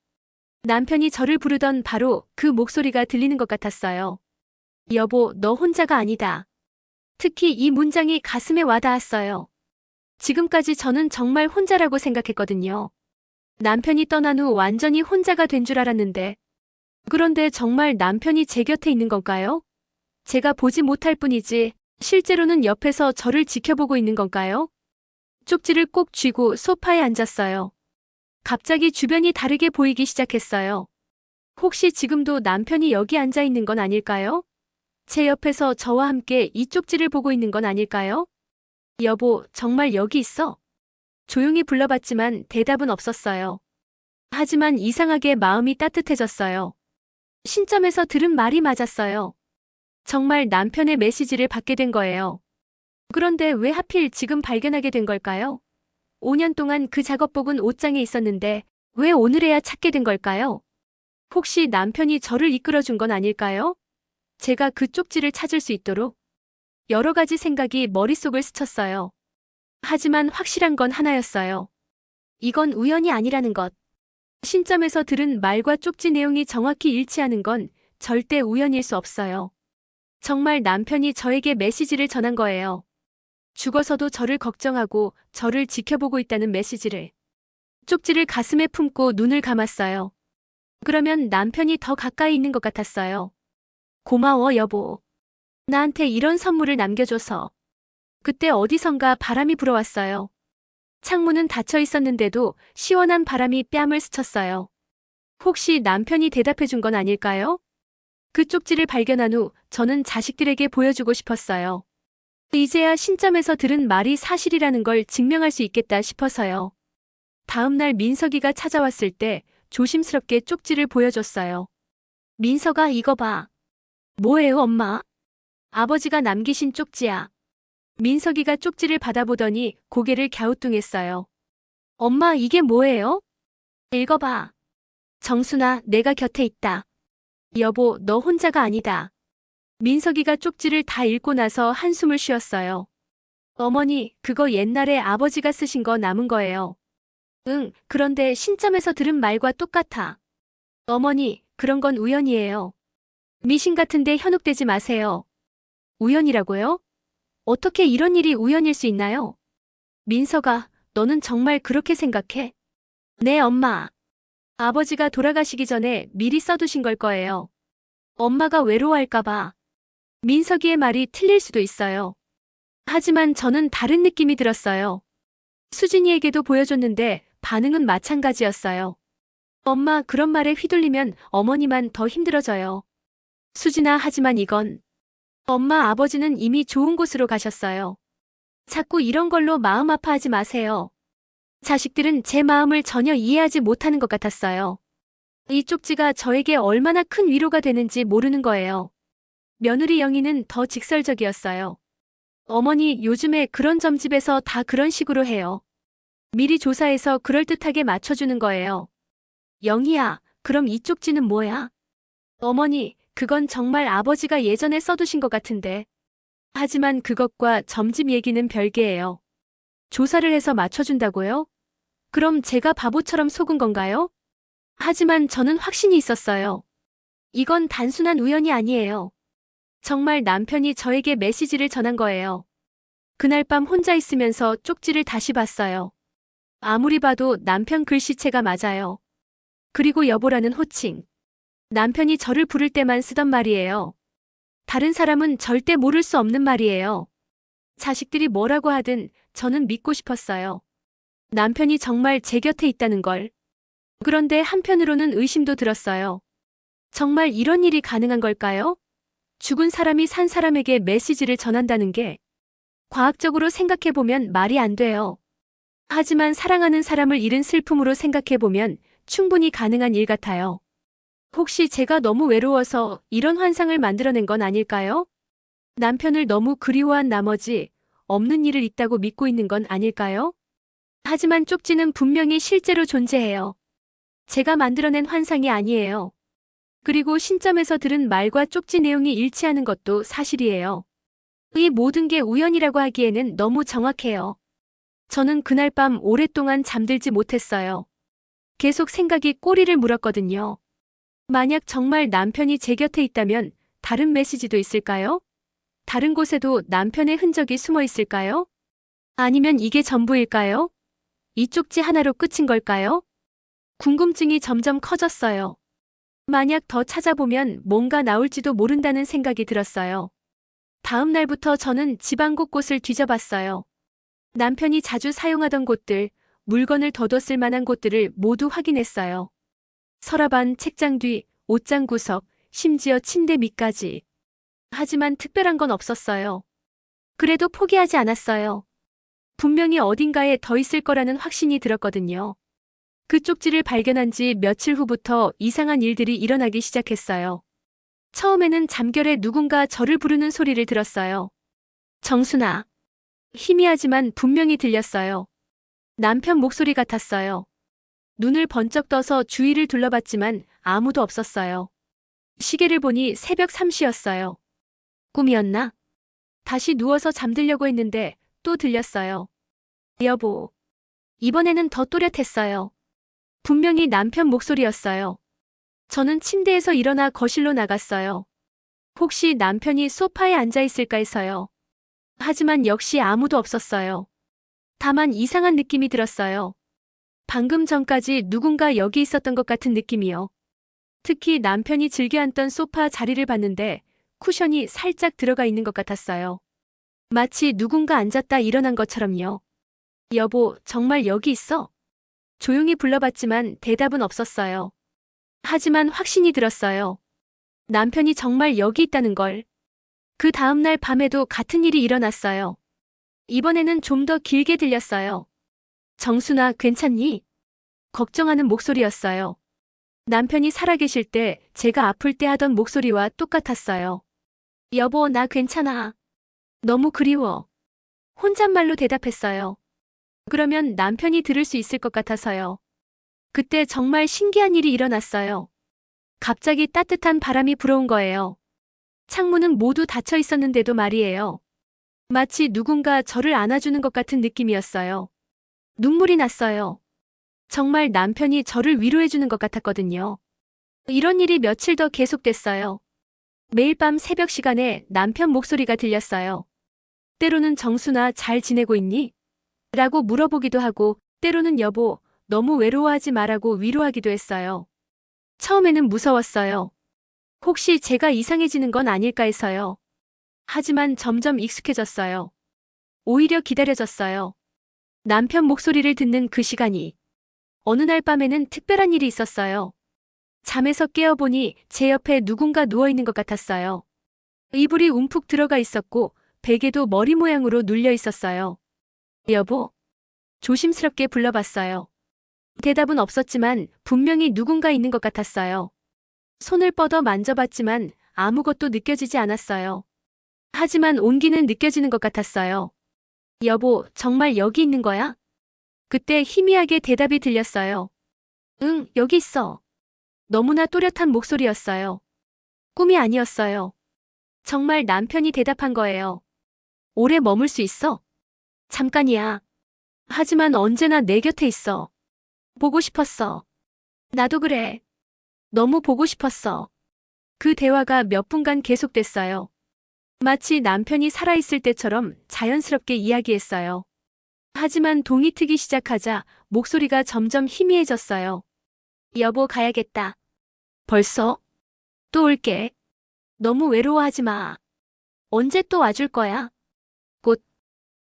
남편이 저를 부르던 바로 그 목소리가 들리는 것 같았어요. 여보, 너 혼자가 아니다. 특히 이 문장이 가슴에 와닿았어요. 지금까지 저는 정말 혼자라고 생각했거든요. 남편이 떠난 후 완전히 혼자가 된 줄 알았는데. 그런데 정말 남편이 제 곁에 있는 건가요? 제가 보지 못할 뿐이지 실제로는 옆에서 저를 지켜보고 있는 건가요? 쪽지를 꼭 쥐고 소파에 앉았어요. 갑자기 주변이 다르게 보이기 시작했어요. 혹시 지금도 남편이 여기 앉아 있는 건 아닐까요? 제 옆에서 저와 함께 이 쪽지를 보고 있는 건 아닐까요? 여보, 정말 여기 있어? 조용히 불러봤지만 대답은 없었어요. 하지만 이상하게 마음이 따뜻해졌어요. 신점에서 들은 말이 맞았어요. 정말 남편의 메시지를 받게 된 거예요. 그런데 왜 하필 지금 발견하게 된 걸까요? 5년 동안 그 작업복은 옷장에 있었는데 왜 오늘에야 찾게 된 걸까요? 혹시 남편이 저를 이끌어준 건 아닐까요? 제가 그 쪽지를 찾을 수 있도록 여러 가지 생각이 머릿속을 스쳤어요. 하지만 확실한 건 하나였어요. 이건 우연이 아니라는 것. 신점에서 들은 말과 쪽지 내용이 정확히 일치하는 건 절대 우연일 수 없어요. 정말 남편이 저에게 메시지를 전한 거예요. 죽어서도 저를 걱정하고 저를 지켜보고 있다는 메시지를. 쪽지를 가슴에 품고 눈을 감았어요. 그러면 남편이 더 가까이 있는 것 같았어요. 고마워, 여보. 나한테 이런 선물을 남겨줘서. 그때 어디선가 바람이 불어왔어요. 창문은 닫혀 있었는데도 시원한 바람이 뺨을 스쳤어요. 혹시 남편이 대답해준 건 아닐까요? 그 쪽지를 발견한 후 저는 자식들에게 보여주고 싶었어요. 이제야 신점에서 들은 말이 사실이라는 걸 증명할 수 있겠다 싶어서요. 다음 날 민석이가 찾아왔을 때 조심스럽게 쪽지를 보여줬어요. 민석아, 이거 봐. 뭐예요, 엄마? 아버지가 남기신 쪽지야. 민석이가 쪽지를 받아보더니 고개를 갸우뚱했어요. 엄마, 이게 뭐예요? 읽어봐. 정순아, 내가 곁에 있다. 여보, 너 혼자가 아니다. 민석이가 쪽지를 다 읽고 나서 한숨을 쉬었어요. 어머니, 그거 옛날에 아버지가 쓰신 거 남은 거예요. 응, 그런데 신점에서 들은 말과 똑같아. 어머니, 그런 건 우연이에요. 미신 같은데 현혹되지 마세요. 우연이라고요? 어떻게 이런 일이 우연일 수 있나요? 민석아, 너는 정말 그렇게 생각해? 네, 엄마. 아버지가 돌아가시기 전에 미리 써두신 걸 거예요. 엄마가 외로워할까봐. 민석이의 말이 틀릴 수도 있어요. 하지만 저는 다른 느낌이 들었어요. 수진이에게도 보여줬는데 반응은 마찬가지였어요. 엄마, 그런 말에 휘둘리면 어머니만 더 힘들어져요. 수진아, 하지만 이건 엄마, 아버지는 이미 좋은 곳으로 가셨어요. 자꾸 이런 걸로 마음 아파하지 마세요. 자식들은 제 마음을 전혀 이해하지 못하는 것 같았어요. 이 쪽지가 저에게 얼마나 큰 위로가 되는지 모르는 거예요. 며느리 영희는 더 직설적이었어요. 어머니, 요즘에 그런 점집에서 다 그런 식으로 해요. 미리 조사해서 그럴듯하게 맞춰주는 거예요. 영희야, 그럼 이 쪽지는 뭐야? 어머니, 그건 정말 아버지가 예전에 써두신 것 같은데. 하지만 그것과 점집 얘기는 별개예요. 조사를 해서 맞춰준다고요? 그럼 제가 바보처럼 속은 건가요? 하지만 저는 확신이 있었어요. 이건 단순한 우연이 아니에요. 정말 남편이 저에게 메시지를 전한 거예요. 그날 밤 혼자 있으면서 쪽지를 다시 봤어요. 아무리 봐도 남편 글씨체가 맞아요. 그리고 여보라는 호칭. 남편이 저를 부를 때만 쓰던 말이에요. 다른 사람은 절대 모를 수 없는 말이에요. 자식들이 뭐라고 하든 저는 믿고 싶었어요. 남편이 정말 제 곁에 있다는 걸. 그런데 한편으로는 의심도 들었어요. 정말 이런 일이 가능한 걸까요? 죽은 사람이 산 사람에게 메시지를 전한다는 게 과학적으로 생각해보면 말이 안 돼요. 하지만 사랑하는 사람을 잃은 슬픔으로 생각해보면 충분히 가능한 일 같아요. 혹시 제가 너무 외로워서 이런 환상을 만들어낸 건 아닐까요? 남편을 너무 그리워한 나머지 없는 일을 있다고 믿고 있는 건 아닐까요? 하지만 쪽지는 분명히 실제로 존재해요. 제가 만들어낸 환상이 아니에요. 그리고 신점에서 들은 말과 쪽지 내용이 일치하는 것도 사실이에요. 이 모든 게 우연이라고 하기에는 너무 정확해요. 저는 그날 밤 오랫동안 잠들지 못했어요. 계속 생각이 꼬리를 물었거든요. 만약 정말 남편이 제 곁에 있다면 다른 메시지도 있을까요? 다른 곳에도 남편의 흔적이 숨어 있을까요? 아니면 이게 전부일까요? 이 쪽지 하나로 끝인 걸까요? 궁금증이 점점 커졌어요. 만약 더 찾아보면 뭔가 나올지도 모른다는 생각이 들었어요. 다음 날부터 저는 집안 곳곳을 뒤져봤어요. 남편이 자주 사용하던 곳들, 물건을 둬뒀을 만한 곳들을 모두 확인했어요. 서랍 안, 책장 뒤, 옷장 구석, 심지어 침대 밑까지. 하지만 특별한 건 없었어요. 그래도 포기하지 않았어요. 분명히 어딘가에 더 있을 거라는 확신이 들었거든요. 그 쪽지를 발견한 지 며칠 후부터 이상한 일들이 일어나기 시작했어요. 처음에는 잠결에 누군가 저를 부르는 소리를 들었어요. 정순아. 희미하지만 분명히 들렸어요. 남편 목소리 같았어요. 눈을 번쩍 떠서 주위를 둘러봤지만 아무도 없었어요. 시계를 보니 새벽 3시였어요. 꿈이었나? 다시 누워서 잠들려고 했는데 또 들렸어요. 여보. 이번에는 더 또렷했어요. 분명히 남편 목소리였어요. 저는 침대에서 일어나 거실로 나갔어요. 혹시 남편이 소파에 앉아 있을까 해서요. 하지만 역시 아무도 없었어요. 다만 이상한 느낌이 들었어요. 방금 전까지 누군가 여기 있었던 것 같은 느낌이요. 특히 남편이 즐겨 앉던 소파 자리를 봤는데 쿠션이 살짝 들어가 있는 것 같았어요. 마치 누군가 앉았다 일어난 것처럼요. 여보, 정말 여기 있어? 조용히 불러봤지만 대답은 없었어요. 하지만 확신이 들었어요. 남편이 정말 여기 있다는 걸. 그 다음날 밤에도 같은 일이 일어났어요. 이번에는 좀 더 길게 들렸어요. 정순아, 괜찮니? 걱정하는 목소리였어요. 남편이 살아계실 때 제가 아플 때 하던 목소리와 똑같았어요. 여보, 나 괜찮아. 너무 그리워. 혼잣말로 대답했어요. 그러면 남편이 들을 수 있을 것 같아서요. 그때 정말 신기한 일이 일어났어요. 갑자기 따뜻한 바람이 불어온 거예요. 창문은 모두 닫혀 있었는데도 말이에요. 마치 누군가 저를 안아주는 것 같은 느낌이었어요. 눈물이 났어요. 정말 남편이 저를 위로해주는 것 같았거든요. 이런 일이 며칠 더 계속됐어요. 매일 밤 새벽 시간에 남편 목소리가 들렸어요. 때로는 정순아 잘 지내고 있니? 라고 물어보기도 하고 때로는 여보 너무 외로워하지 마라고 위로하기도 했어요. 처음에는 무서웠어요. 혹시 제가 이상해지는 건 아닐까 해서요. 하지만 점점 익숙해졌어요. 오히려 기다려졌어요. 남편 목소리를 듣는 그 시간이. 어느 날 밤에는 특별한 일이 있었어요. 잠에서 깨어보니 제 옆에 누군가 누워있는 것 같았어요. 이불이 움푹 들어가 있었고 베개도 머리 모양으로 눌려 있었어요. 여보? 조심스럽게 불러봤어요. 대답은 없었지만 분명히 누군가 있는 것 같았어요. 손을 뻗어 만져봤지만 아무것도 느껴지지 않았어요. 하지만 온기는 느껴지는 것 같았어요. 여보, 정말 여기 있는 거야? 그때 희미하게 대답이 들렸어요. 응, 여기 있어. 너무나 또렷한 목소리였어요. 꿈이 아니었어요. 정말 남편이 대답한 거예요. 오래 머물 수 있어? 잠깐이야. 하지만 언제나 내 곁에 있어. 보고 싶었어. 나도 그래. 너무 보고 싶었어. 그 대화가 몇 분간 계속됐어요. 마치 남편이 살아있을 때처럼 자연스럽게 이야기했어요. 하지만 동이 트기 시작하자 목소리가 점점 희미해졌어요. 여보 가야겠다. 벌써? 또 올게. 너무 외로워하지 마. 언제 또 와줄 거야? 곧,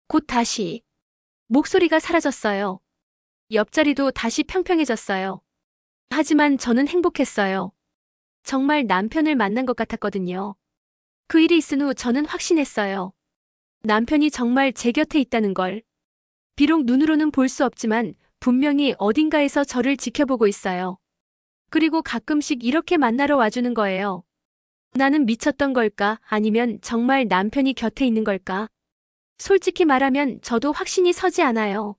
곧 다시. 목소리가 사라졌어요. 옆자리도 다시 평평해졌어요. 하지만 저는 행복했어요. 정말 남편을 만난 것 같았거든요. 그 일이 있은 후 저는 확신했어요. 남편이 정말 제 곁에 있다는 걸. 비록 눈으로는 볼 수 없지만 분명히 어딘가에서 저를 지켜보고 있어요. 그리고 가끔씩 이렇게 만나러 와주는 거예요. 나는 미쳤던 걸까? 아니면 정말 남편이 곁에 있는 걸까? 솔직히 말하면 저도 확신이 서지 않아요.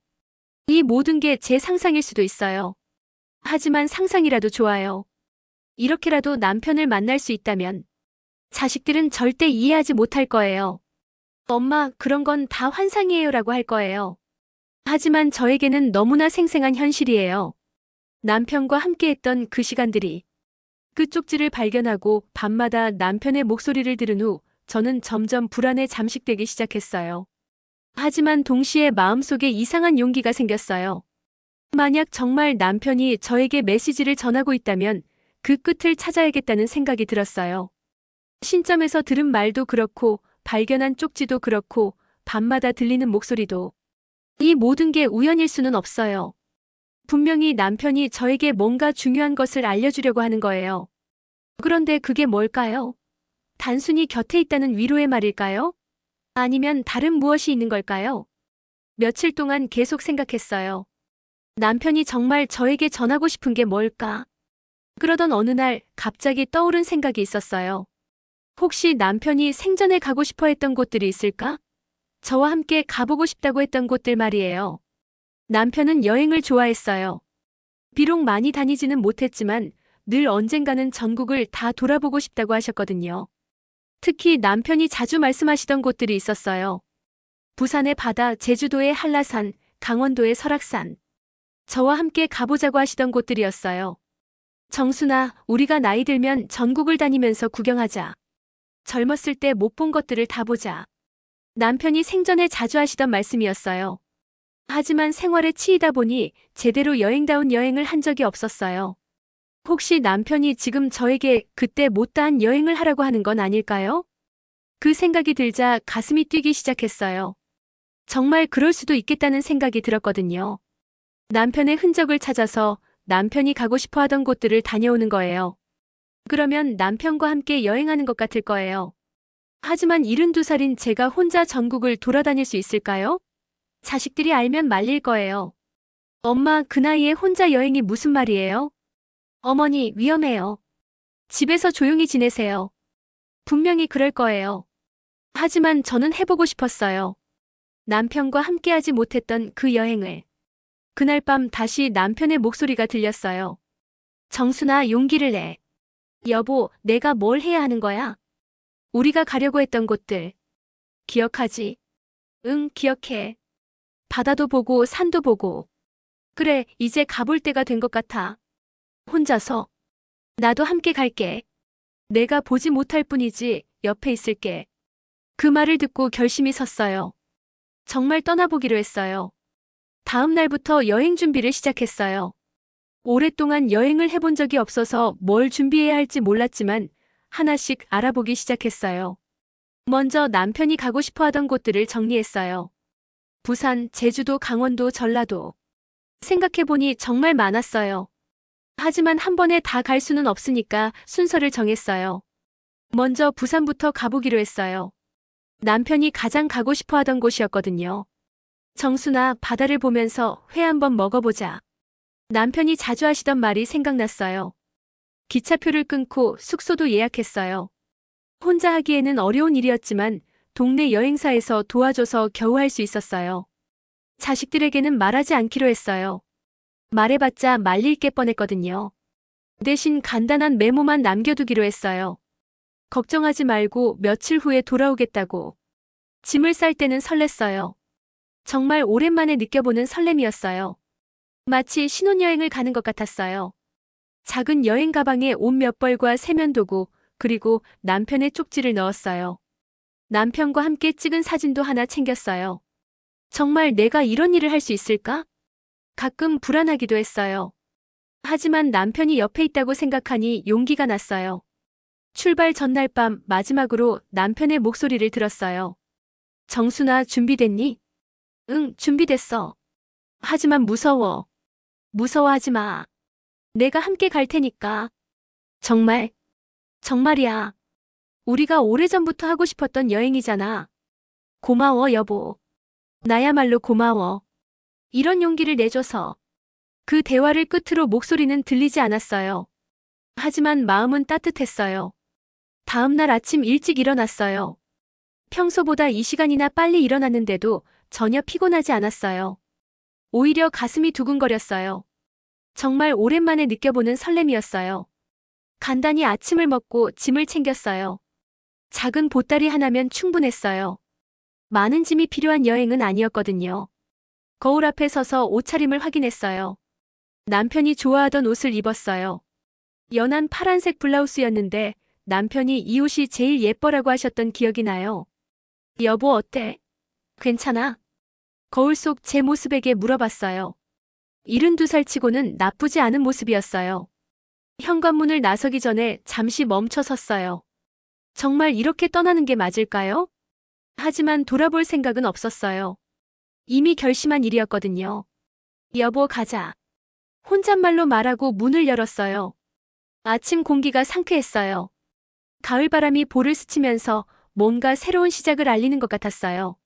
이 모든 게 제 상상일 수도 있어요. 하지만 상상이라도 좋아요. 이렇게라도 남편을 만날 수 있다면 자식들은 절대 이해하지 못할 거예요. 엄마, 그런 건 다 환상이에요 라고 할 거예요. 하지만 저에게는 너무나 생생한 현실이에요. 남편과 함께했던 그 시간들이. 그 쪽지를 발견하고 밤마다 남편의 목소리를 들은 후 저는 점점 불안에 잠식되기 시작했어요. 하지만 동시에 마음속에 이상한 용기가 생겼어요. 만약 정말 남편이 저에게 메시지를 전하고 있다면 그 끝을 찾아야겠다는 생각이 들었어요. 신점에서 들은 말도 그렇고 발견한 쪽지도 그렇고 밤마다 들리는 목소리도. 이 모든 게 우연일 수는 없어요. 분명히 남편이 저에게 뭔가 중요한 것을 알려주려고 하는 거예요. 그런데 그게 뭘까요? 단순히 곁에 있다는 위로의 말일까요? 아니면 다른 무엇이 있는 걸까요? 며칠 동안 계속 생각했어요. 남편이 정말 저에게 전하고 싶은 게 뭘까? 그러던 어느 날 갑자기 떠오른 생각이 있었어요. 혹시 남편이 생전에 가고 싶어 했던 곳들이 있을까? 저와 함께 가보고 싶다고 했던 곳들 말이에요. 남편은 여행을 좋아했어요. 비록 많이 다니지는 못했지만 늘 언젠가는 전국을 다 돌아보고 싶다고 하셨거든요. 특히 남편이 자주 말씀하시던 곳들이 있었어요. 부산의 바다, 제주도의 한라산, 강원도의 설악산. 저와 함께 가보자고 하시던 곳들이었어요. 정순아, 우리가 나이 들면 전국을 다니면서 구경하자. 젊었을 때 못 본 것들을 다 보자. 남편이 생전에 자주 하시던 말씀이었어요. 하지만 생활에 치이다 보니 제대로 여행다운 여행을 한 적이 없었어요. 혹시 남편이 지금 저에게 그때 못다한 여행을 하라고 하는 건 아닐까요? 그 생각이 들자 가슴이 뛰기 시작했어요. 정말 그럴 수도 있겠다는 생각이 들었거든요. 남편의 흔적을 찾아서 남편이 가고 싶어 하던 곳들을 다녀오는 거예요. 그러면 남편과 함께 여행하는 것 같을 거예요. 하지만 72살인 제가 혼자 전국을 돌아다닐 수 있을까요? 자식들이 알면 말릴 거예요. 엄마, 그 나이에 혼자 여행이 무슨 말이에요? 어머니, 위험해요. 집에서 조용히 지내세요. 분명히 그럴 거예요. 하지만 저는 해보고 싶었어요. 남편과 함께하지 못했던 그 여행을. 그날 밤 다시 남편의 목소리가 들렸어요. 정순아, 용기를 내. 여보, 내가 뭘 해야 하는 거야? 우리가 가려고 했던 곳들. 기억하지? 응, 기억해. 바다도 보고 산도 보고. 그래, 이제 가볼 때가 된 것 같아. 혼자서. 나도 함께 갈게. 내가 보지 못할 뿐이지, 옆에 있을게. 그 말을 듣고 결심이 섰어요. 정말 떠나보기로 했어요. 다음 날부터 여행 준비를 시작했어요. 오랫동안 여행을 해본 적이 없어서 뭘 준비해야 할지 몰랐지만 하나씩 알아보기 시작했어요. 먼저 남편이 가고 싶어 하던 곳들을 정리했어요. 부산, 제주도, 강원도, 전라도. 생각해보니 정말 많았어요. 하지만 한 번에 다 갈 수는 없으니까 순서를 정했어요. 먼저 부산부터 가보기로 했어요. 남편이 가장 가고 싶어 하던 곳이었거든요. 정순아, 바다를 보면서 회 한번 먹어보자. 남편이 자주 하시던 말이 생각났어요. 기차표를 끊고 숙소도 예약했어요. 혼자 하기에는 어려운 일이었지만 동네 여행사에서 도와줘서 겨우 할 수 있었어요. 자식들에게는 말하지 않기로 했어요. 말해봤자 말릴 게 뻔했거든요. 대신 간단한 메모만 남겨두기로 했어요. 걱정하지 말고 며칠 후에 돌아오겠다고. 짐을 쌀 때는 설렜어요. 정말 오랜만에 느껴보는 설렘이었어요. 마치 신혼여행을 가는 것 같았어요. 작은 여행 가방에 옷 몇 벌과 세면도구, 그리고 남편의 쪽지를 넣었어요. 남편과 함께 찍은 사진도 하나 챙겼어요. 정말 내가 이런 일을 할 수 있을까? 가끔 불안하기도 했어요. 하지만 남편이 옆에 있다고 생각하니 용기가 났어요. 출발 전날 밤 마지막으로 남편의 목소리를 들었어요. 정순아, 준비됐니? 응, 준비됐어. 하지만 무서워. 무서워하지 마. 내가 함께 갈 테니까. 정말, 정말이야. 우리가 오래전부터 하고 싶었던 여행이잖아. 고마워, 여보. 나야말로 고마워. 이런 용기를 내줘서. 그 대화를 끝으로 목소리는 들리지 않았어요. 하지만 마음은 따뜻했어요. 다음 날 아침 일찍 일어났어요. 평소보다 이 시간이나 빨리 일어났는데도 전혀 피곤하지 않았어요. 오히려 가슴이 두근거렸어요. 정말 오랜만에 느껴보는 설렘이었어요. 간단히 아침을 먹고 짐을 챙겼어요. 작은 보따리 하나면 충분했어요. 많은 짐이 필요한 여행은 아니었거든요. 거울 앞에 서서 옷차림을 확인했어요. 남편이 좋아하던 옷을 입었어요. 연한 파란색 블라우스였는데 남편이 이 옷이 제일 예뻐라고 하셨던 기억이 나요. 여보, 어때? 괜찮아? 거울 속 제 모습에게 물어봤어요. 72살 치고는 나쁘지 않은 모습이었어요. 현관문을 나서기 전에 잠시 멈춰 섰어요. 정말 이렇게 떠나는 게 맞을까요? 하지만 돌아볼 생각은 없었어요. 이미 결심한 일이었거든요. 여보, 가자. 혼잣말로 말하고 문을 열었어요. 아침 공기가 상쾌했어요. 가을바람이 볼을 스치면서 뭔가 새로운 시작을 알리는 것 같았어요.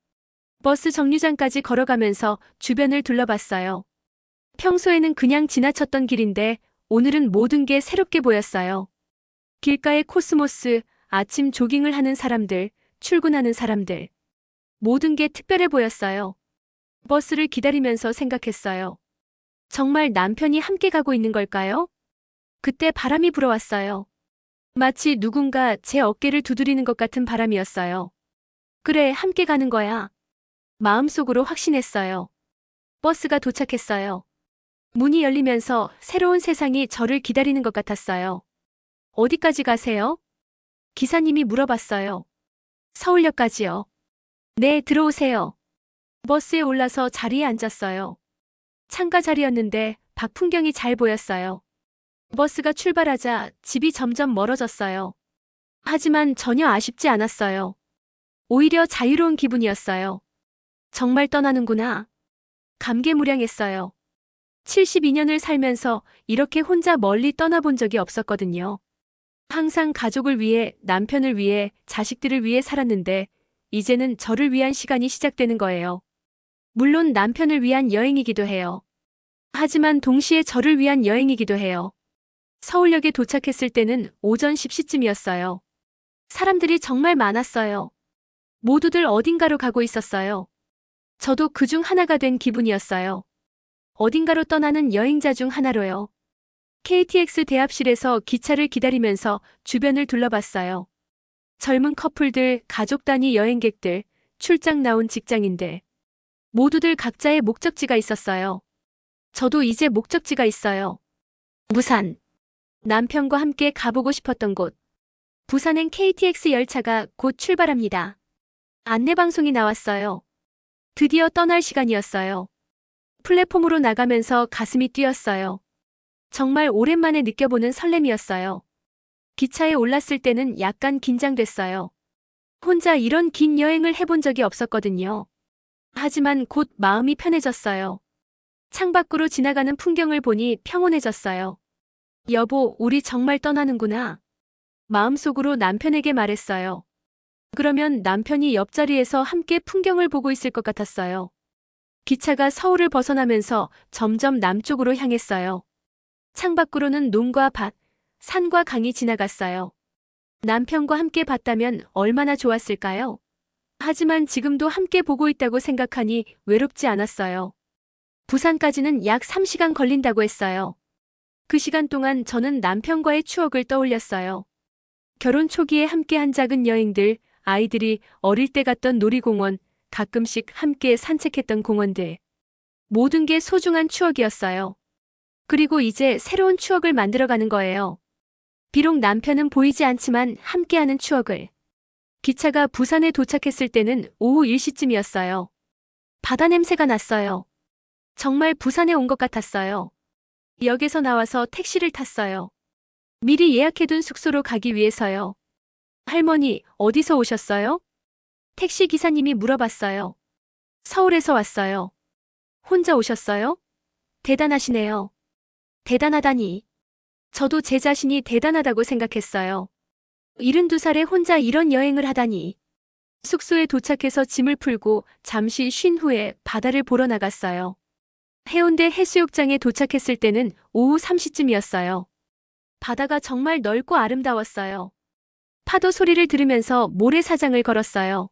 버스 정류장까지 걸어가면서 주변을 둘러봤어요. 평소에는 그냥 지나쳤던 길인데 오늘은 모든 게 새롭게 보였어요. 길가의 코스모스, 아침 조깅을 하는 사람들, 출근하는 사람들. 모든 게 특별해 보였어요. 버스를 기다리면서 생각했어요. 정말 남편이 함께 가고 있는 걸까요? 그때 바람이 불어왔어요. 마치 누군가 제 어깨를 두드리는 것 같은 바람이었어요. 그래, 함께 가는 거야. 마음속으로 확신했어요. 버스가 도착했어요. 문이 열리면서 새로운 세상이 저를 기다리는 것 같았어요. 어디까지 가세요? 기사님이 물어봤어요. 서울역까지요. 네, 들어오세요. 버스에 올라서 자리에 앉았어요. 창가 자리였는데 밖 풍경이 잘 보였어요. 버스가 출발하자 집이 점점 멀어졌어요. 하지만 전혀 아쉽지 않았어요. 오히려 자유로운 기분이었어요. 정말 떠나는구나. 감개무량했어요. 72년을 살면서 이렇게 혼자 멀리 떠나본 적이 없었거든요. 항상 가족을 위해, 남편을 위해, 자식들을 위해 살았는데 이제는 저를 위한 시간이 시작되는 거예요. 물론 남편을 위한 여행이기도 해요. 하지만 동시에 저를 위한 여행이기도 해요. 서울역에 도착했을 때는 오전 10시쯤이었어요. 사람들이 정말 많았어요. 모두들 어딘가로 가고 있었어요. 저도 그중 하나가 된 기분이었어요. 어딘가로 떠나는 여행자 중 하나로요. KTX 대합실에서 기차를 기다리면서 주변을 둘러봤어요. 젊은 커플들, 가족 단위 여행객들, 출장 나온 직장인들. 모두들 각자의 목적지가 있었어요. 저도 이제 목적지가 있어요. 부산. 남편과 함께 가보고 싶었던 곳. 부산행 KTX 열차가 곧 출발합니다. 안내방송이 나왔어요. 드디어 떠날 시간이었어요. 플랫폼으로 나가면서 가슴이 뛰었어요. 정말 오랜만에 느껴보는 설렘이었어요. 기차에 올랐을 때는 약간 긴장됐어요. 혼자 이런 긴 여행을 해본 적이 없었거든요. 하지만 곧 마음이 편해졌어요. 창밖으로 지나가는 풍경을 보니 평온해졌어요. 여보, 우리 정말 떠나는구나. 마음속으로 남편에게 말했어요. 그러면 남편이 옆자리에서 함께 풍경을 보고 있을 것 같았어요. 기차가 서울을 벗어나면서 점점 남쪽으로 향했어요. 창밖으로는 논과 밭, 산과 강이 지나갔어요. 남편과 함께 봤다면 얼마나 좋았을까요? 하지만 지금도 함께 보고 있다고 생각하니 외롭지 않았어요. 부산까지는 약 3시간 걸린다고 했어요. 그 시간 동안 저는 남편과의 추억을 떠올렸어요. 결혼 초기에 함께한 작은 여행들, 아이들이 어릴 때 갔던 놀이공원, 가끔씩 함께 산책했던 공원들. 모든 게 소중한 추억이었어요. 그리고 이제 새로운 추억을 만들어가는 거예요. 비록 남편은 보이지 않지만 함께하는 추억을. 기차가 부산에 도착했을 때는 오후 1시쯤이었어요. 바다 냄새가 났어요. 정말 부산에 온 것 같았어요. 역에서 나와서 택시를 탔어요. 미리 예약해둔 숙소로 가기 위해서요. 할머니, 어디서 오셨어요? 택시 기사님이 물어봤어요. 서울에서 왔어요. 혼자 오셨어요? 대단하시네요. 대단하다니. 저도 제 자신이 대단하다고 생각했어요. 72살에 혼자 이런 여행을 하다니. 숙소에 도착해서 짐을 풀고 잠시 쉰 후에 바다를 보러 나갔어요. 해운대 해수욕장에 도착했을 때는 오후 3시쯤이었어요. 바다가 정말 넓고 아름다웠어요. 파도 소리를 들으면서 모래사장을 걸었어요.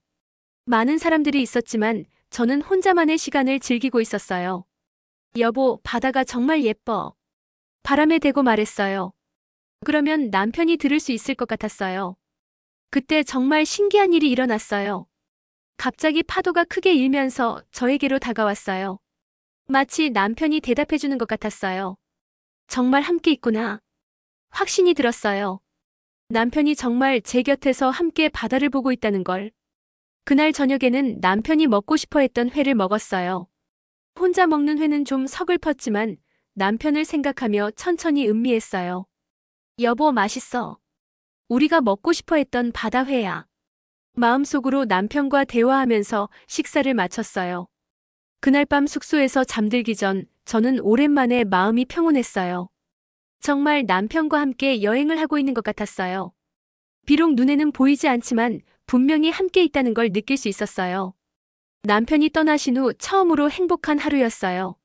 많은 사람들이 있었지만 저는 혼자만의 시간을 즐기고 있었어요. 여보, 바다가 정말 예뻐. 바람에 대고 말했어요. 그러면 남편이 들을 수 있을 것 같았어요. 그때 정말 신기한 일이 일어났어요. 갑자기 파도가 크게 일면서 저에게로 다가왔어요. 마치 남편이 대답해주는 것 같았어요. 정말 함께 있구나. 확신이 들었어요. 남편이 정말 제 곁에서 함께 바다를 보고 있다는 걸. 그날 저녁에는 남편이 먹고 싶어 했던 회를 먹었어요. 혼자 먹는 회는 좀 서글펐지만 남편을 생각하며 천천히 음미했어요. 여보, 맛있어. 우리가 먹고 싶어 했던 바다회야. 마음속으로 남편과 대화하면서 식사를 마쳤어요. 그날 밤 숙소에서 잠들기 전 저는 오랜만에 마음이 평온했어요. 정말 남편과 함께 여행을 하고 있는 것 같았어요. 비록 눈에는 보이지 않지만 분명히 함께 있다는 걸 느낄 수 있었어요. 남편이 떠나신 후 처음으로 행복한 하루였어요.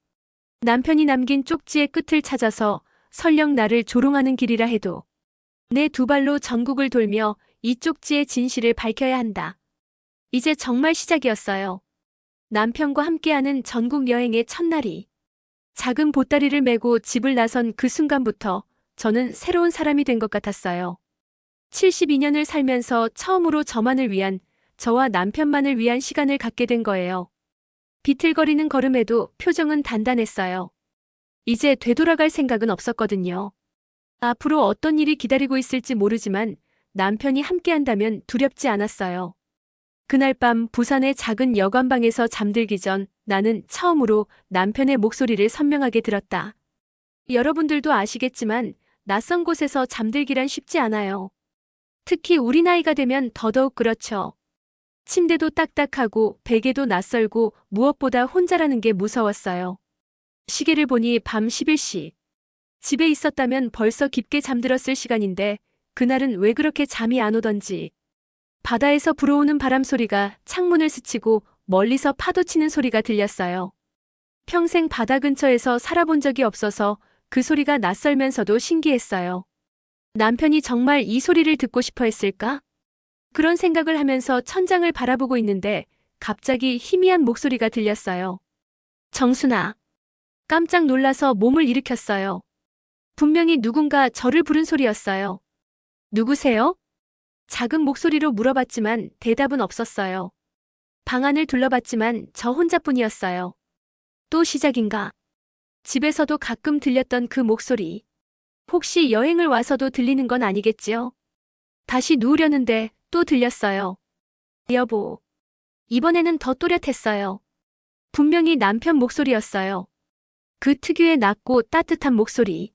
남편이 남긴 쪽지의 끝을 찾아서 설령 나를 조롱하는 길이라 해도 내 두 발로 전국을 돌며 이 쪽지의 진실을 밝혀야 한다. 이제 정말 시작이었어요. 남편과 함께하는 전국 여행의 첫날이. 작은 보따리를 메고 집을 나선 그 순간부터 저는 새로운 사람이 된 것 같았어요. 72년을 살면서 처음으로 저만을 위한, 저와 남편만을 위한 시간을 갖게 된 거예요. 비틀거리는 걸음에도 표정은 단단했어요. 이제 되돌아갈 생각은 없었거든요. 앞으로 어떤 일이 기다리고 있을지 모르지만 남편이 함께한다면 두렵지 않았어요. 그날 밤 부산의 작은 여관방에서 잠들기 전 나는 처음으로 남편의 목소리를 선명하게 들었다. 여러분들도 아시겠지만 낯선 곳에서 잠들기란 쉽지 않아요. 특히 우리 나이가 되면 더더욱 그렇죠. 침대도 딱딱하고 베개도 낯설고 무엇보다 혼자라는 게 무서웠어요. 시계를 보니 밤 11시. 집에 있었다면 벌써 깊게 잠들었을 시간인데 그날은 왜 그렇게 잠이 안 오던지. 바다에서 불어오는 바람 소리가 창문을 스치고 멀리서 파도 치는 소리가 들렸어요. 평생 바다 근처에서 살아본 적이 없어서 그 소리가 낯설면서도 신기했어요. 남편이 정말 이 소리를 듣고 싶어 했을까? 그런 생각을 하면서 천장을 바라보고 있는데 갑자기 희미한 목소리가 들렸어요. 정순아. 깜짝 놀라서 몸을 일으켰어요. 분명히 누군가 저를 부른 소리였어요. 누구세요? 작은 목소리로 물어봤지만 대답은 없었어요. 방 안을 둘러봤지만 저 혼자뿐이었어요. 또 시작인가? 집에서도 가끔 들렸던 그 목소리. 혹시 여행을 와서도 들리는 건 아니겠지요? 다시 누우려는데 또 들렸어요. 여보. 이번에는 더 또렷했어요. 분명히 남편 목소리였어요. 그 특유의 낮고 따뜻한 목소리.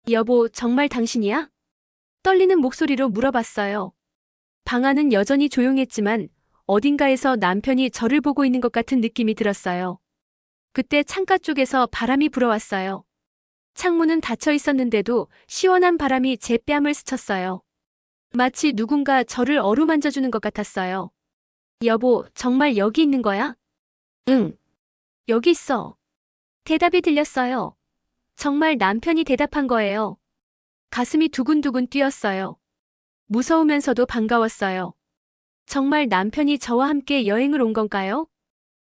여보, 정말 당신이야? 떨리는 목소리로 물어봤어요. 방 안은 여전히 조용했지만 어딘가에서 남편이 저를 보고 있는 것 같은 느낌이 들었어요. 그때 창가 쪽에서 바람이 불어왔어요. 창문은 닫혀 있었는데도 시원한 바람이 제 뺨을 스쳤어요. 마치 누군가 저를 어루만져주는 것 같았어요. 여보, 정말 여기 있는 거야? 응. 여기 있어. 대답이 들렸어요. 정말 남편이 대답한 거예요. 가슴이 두근두근 뛰었어요. 무서우면서도 반가웠어요. 정말 남편이 저와 함께 여행을 온 건가요?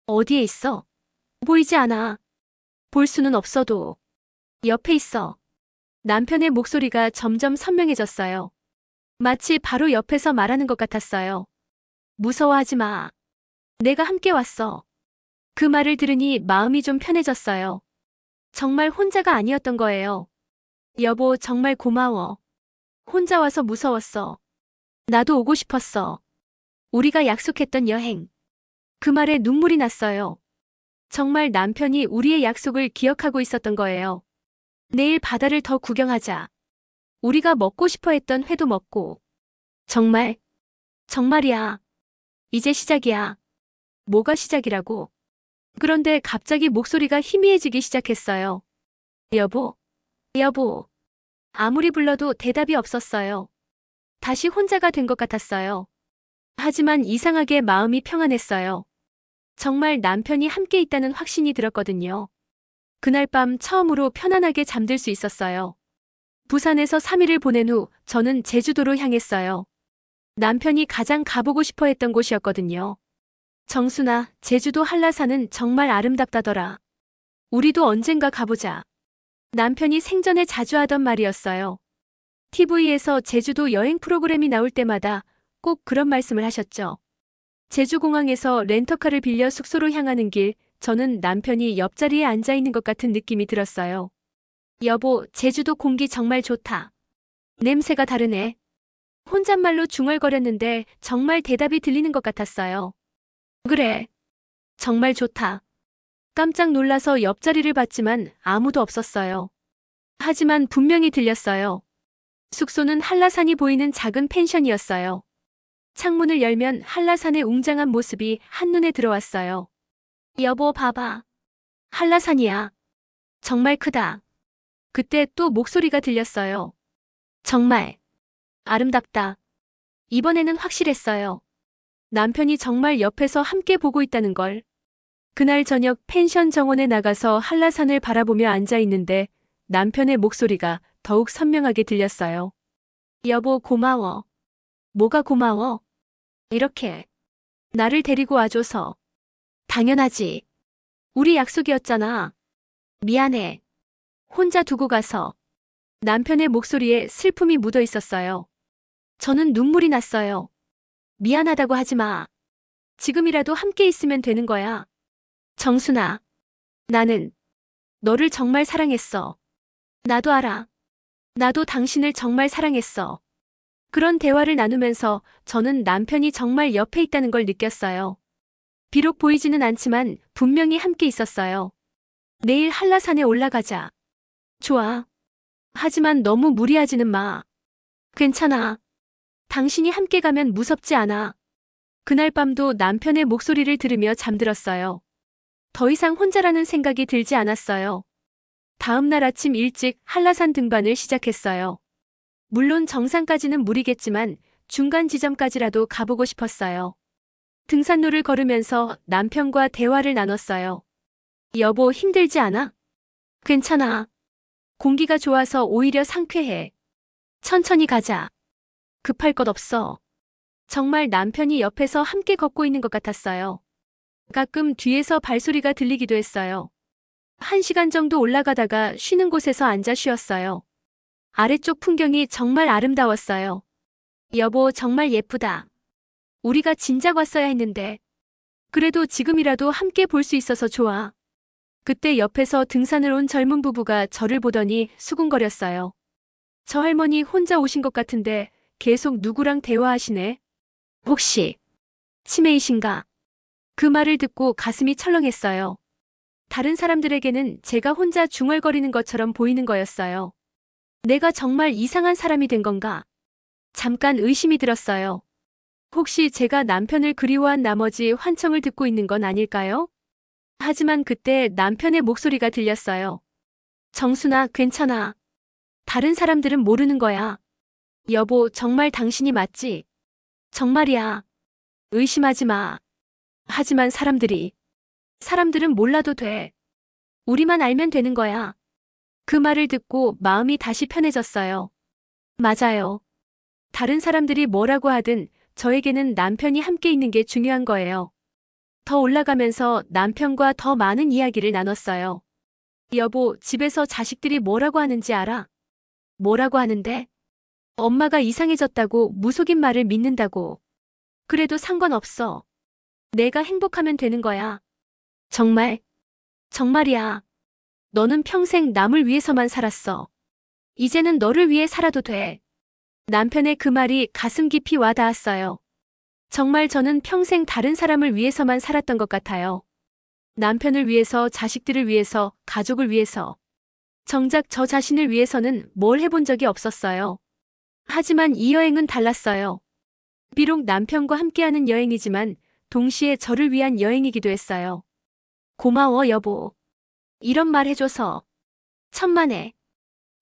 어디에 있어? 보이지 않아. 볼 수는 없어도. 옆에 있어. 남편의 목소리가 점점 선명해졌어요. 마치 바로 옆에서 말하는 것 같았어요. 무서워하지 마. 내가 함께 왔어. 그 말을 들으니 마음이 좀 편해졌어요. 정말 혼자가 아니었던 거예요. 여보, 정말 고마워. 혼자 와서 무서웠어. 나도 오고 싶었어. 우리가 약속했던 여행. 그 말에 눈물이 났어요. 정말 남편이 우리의 약속을 기억하고 있었던 거예요. 내일 바다를 더 구경하자. 우리가 먹고 싶어 했던 회도 먹고. 정말, 정말이야. 이제 시작이야. 뭐가 시작이라고? 그런데 갑자기 목소리가 희미해지기 시작했어요. 여보, 여보. 아무리 불러도 대답이 없었어요. 다시 혼자가 된 것 같았어요. 하지만 이상하게 마음이 평안했어요. 정말 남편이 함께 있다는 확신이 들었거든요. 그날 밤 처음으로 편안하게 잠들 수 있었어요. 부산에서 3일을 보낸 후 저는 제주도로 향했어요. 남편이 가장 가보고 싶어 했던 곳이었거든요. 정순아, 제주도 한라산은 정말 아름답다더라. 우리도 언젠가 가보자. 남편이 생전에 자주 하던 말이었어요. TV에서 제주도 여행 프로그램이 나올 때마다 꼭 그런 말씀을 하셨죠. 제주공항에서 렌터카를 빌려 숙소로 향하는 길, 저는 남편이 옆자리에 앉아 있는 것 같은 느낌이 들었어요. 여보, 제주도 공기 정말 좋다. 냄새가 다르네. 혼잣말로 중얼거렸는데 정말 대답이 들리는 것 같았어요. 그래. 정말 좋다. 깜짝 놀라서 옆자리를 봤지만 아무도 없었어요. 하지만 분명히 들렸어요. 숙소는 한라산이 보이는 작은 펜션이었어요. 창문을 열면 한라산의 웅장한 모습이 한눈에 들어왔어요. 여보, 봐봐. 한라산이야. 정말 크다. 그때 또 목소리가 들렸어요. 정말 아름답다. 이번에는 확실했어요. 남편이 정말 옆에서 함께 보고 있다는 걸. 그날 저녁 펜션 정원에 나가서 한라산을 바라보며 앉아 있는데 남편의 목소리가 더욱 선명하게 들렸어요. 여보, 고마워. 뭐가 고마워? 이렇게 나를 데리고 와줘서. 당연하지. 우리 약속이었잖아. 미안해. 혼자 두고 가서. 남편의 목소리에 슬픔이 묻어 있었어요. 저는 눈물이 났어요. 미안하다고 하지 마. 지금이라도 함께 있으면 되는 거야. 정순아. 나는 너를 정말 사랑했어. 나도 알아. 나도 당신을 정말 사랑했어. 그런 대화를 나누면서 저는 남편이 정말 옆에 있다는 걸 느꼈어요. 비록 보이지는 않지만 분명히 함께 있었어요. 내일 한라산에 올라가자. 좋아. 하지만 너무 무리하지는 마. 괜찮아. 당신이 함께 가면 무섭지 않아. 그날 밤도 남편의 목소리를 들으며 잠들었어요. 더 이상 혼자라는 생각이 들지 않았어요. 다음 날 아침 일찍 한라산 등반을 시작했어요. 물론 정상까지는 무리겠지만 중간 지점까지라도 가보고 싶었어요. 등산로를 걸으면서 남편과 대화를 나눴어요. 여보, 힘들지 않아? 괜찮아. 공기가 좋아서 오히려 상쾌해. 천천히 가자. 급할 것 없어. 정말 남편이 옆에서 함께 걷고 있는 것 같았어요. 가끔 뒤에서 발소리가 들리기도 했어요. 1시간 정도 올라가다가 쉬는 곳에서 앉아 쉬었어요. 아래쪽 풍경이 정말 아름다웠어요. 여보, 정말 예쁘다. 우리가 진작 왔어야 했는데. 그래도 지금이라도 함께 볼 수 있어서 좋아. 그때 옆에서 등산을 온 젊은 부부가 저를 보더니 수군거렸어요. 저 할머니 혼자 오신 것 같은데 계속 누구랑 대화하시네. 혹시 치매이신가? 그 말을 듣고 가슴이 철렁했어요. 다른 사람들에게는 제가 혼자 중얼거리는 것처럼 보이는 거였어요. 내가 정말 이상한 사람이 된 건가? 잠깐 의심이 들었어요. 혹시 제가 남편을 그리워한 나머지 환청을 듣고 있는 건 아닐까요? 하지만 그때 남편의 목소리가 들렸어요. 정순아, 괜찮아. 다른 사람들은 모르는 거야. 여보, 정말 당신이 맞지? 정말이야. 의심하지 마. 하지만 사람들은 몰라도 돼. 우리만 알면 되는 거야. 그 말을 듣고 마음이 다시 편해졌어요. 맞아요. 다른 사람들이 뭐라고 하든 저에게는 남편이 함께 있는 게 중요한 거예요. 더 올라가면서 남편과 더 많은 이야기를 나눴어요. 여보, 집에서 자식들이 뭐라고 하는지 알아? 뭐라고 하는데? 엄마가 이상해졌다고 무속인 말을 믿는다고. 그래도 상관없어. 내가 행복하면 되는 거야. 정말, 정말이야. 너는 평생 남을 위해서만 살았어. 이제는 너를 위해 살아도 돼. 남편의 그 말이 가슴 깊이 와 닿았어요. 정말 저는 평생 다른 사람을 위해서만 살았던 것 같아요. 남편을 위해서, 자식들을 위해서, 가족을 위해서. 정작 저 자신을 위해서는 뭘 해본 적이 없었어요. 하지만 이 여행은 달랐어요. 비록 남편과 함께하는 여행이지만 동시에 저를 위한 여행이기도 했어요. 고마워, 여보. 이런 말 해줘서. 천만에.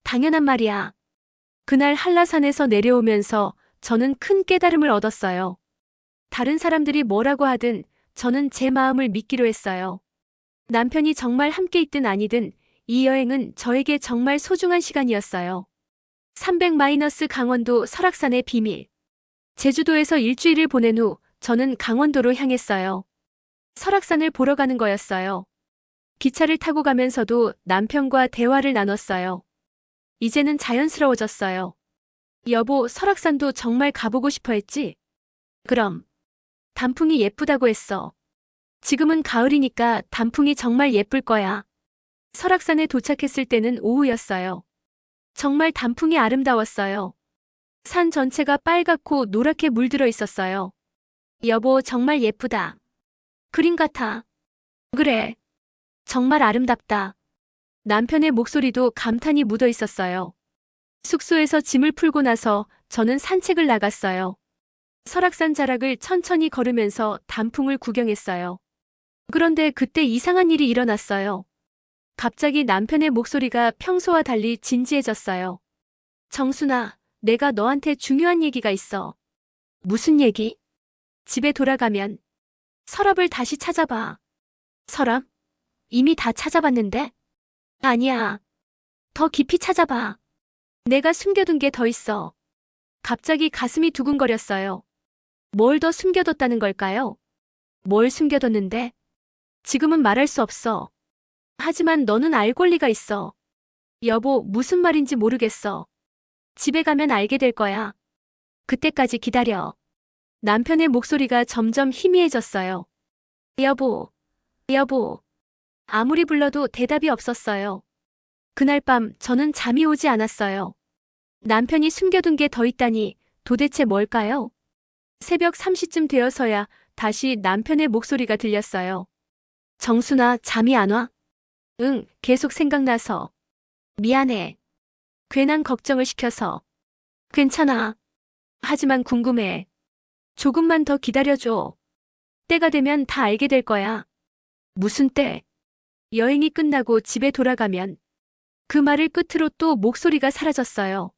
당연한 말이야. 그날 한라산에서 내려오면서 저는 큰 깨달음을 얻었어요. 다른 사람들이 뭐라고 하든 저는 제 마음을 믿기로 했어요. 남편이 정말 함께 있든 아니든 이 여행은 저에게 정말 소중한 시간이었어요. 300- 강원도 설악산의 비밀. 제주도에서 일주일을 보낸 후 저는 강원도로 향했어요. 설악산을 보러 가는 거였어요. 기차를 타고 가면서도 남편과 대화를 나눴어요. 이제는 자연스러워졌어요. 여보, 설악산도 정말 가보고 싶어 했지? 그럼. 단풍이 예쁘다고 했어. 지금은 가을이니까 단풍이 정말 예쁠 거야. 설악산에 도착했을 때는 오후였어요. 정말 단풍이 아름다웠어요. 산 전체가 빨갛고 노랗게 물들어 있었어요. 여보, 정말 예쁘다. 그림 같아. 그래. 정말 아름답다. 남편의 목소리도 감탄이 묻어 있었어요. 숙소에서 짐을 풀고 나서 저는 산책을 나갔어요. 설악산 자락을 천천히 걸으면서 단풍을 구경했어요. 그런데 그때 이상한 일이 일어났어요. 갑자기 남편의 목소리가 평소와 달리 진지해졌어요. 정순아, 내가 너한테 중요한 얘기가 있어. 무슨 얘기? 집에 돌아가면 서랍을 다시 찾아봐. 서랍? 이미 다 찾아봤는데? 아니야. 더 깊이 찾아봐. 내가 숨겨둔 게 더 있어. 갑자기 가슴이 두근거렸어요. 뭘 더 숨겨뒀다는 걸까요? 뭘 숨겨뒀는데? 지금은 말할 수 없어. 하지만 너는 알 권리가 있어. 여보, 무슨 말인지 모르겠어. 집에 가면 알게 될 거야. 그때까지 기다려. 남편의 목소리가 점점 희미해졌어요. 여보, 여보. 아무리 불러도 대답이 없었어요. 그날 밤 저는 잠이 오지 않았어요. 남편이 숨겨둔 게 더 있다니 도대체 뭘까요? 새벽 3시쯤 되어서야 다시 남편의 목소리가 들렸어요. 정순아, 잠이 안 와? 응, 계속 생각나서. 미안해. 괜한 걱정을 시켜서. 괜찮아. 하지만 궁금해. 조금만 더 기다려줘. 때가 되면 다 알게 될 거야. 무슨 때? 여행이 끝나고 집에 돌아가면. 그 말을 끝으로 또 목소리가 사라졌어요.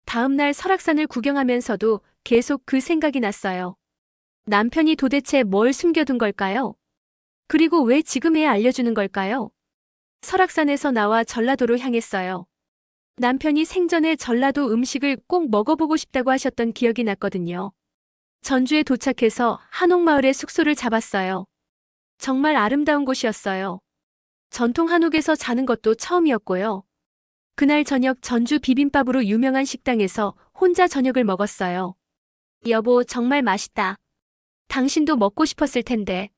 다음 날 설악산을 구경하면서도 계속 그 생각이 났어요. 남편이 도대체 뭘 숨겨둔 걸까요? 그리고 왜 지금에야 알려주는 걸까요? 설악산에서 나와 전라도로 향했어요. 남편이 생전에 전라도 음식을 꼭 먹어보고 싶다고 하셨던 기억이 났거든요. 전주에 도착해서 한옥마을에 숙소를 잡았어요. 정말 아름다운 곳이었어요. 전통 한옥에서 자는 것도 처음이었고요. 그날 저녁 전주 비빔밥으로 유명한 식당에서 혼자 저녁을 먹었어요. 여보, 정말 맛있다. 당신도 먹고 싶었을 텐데.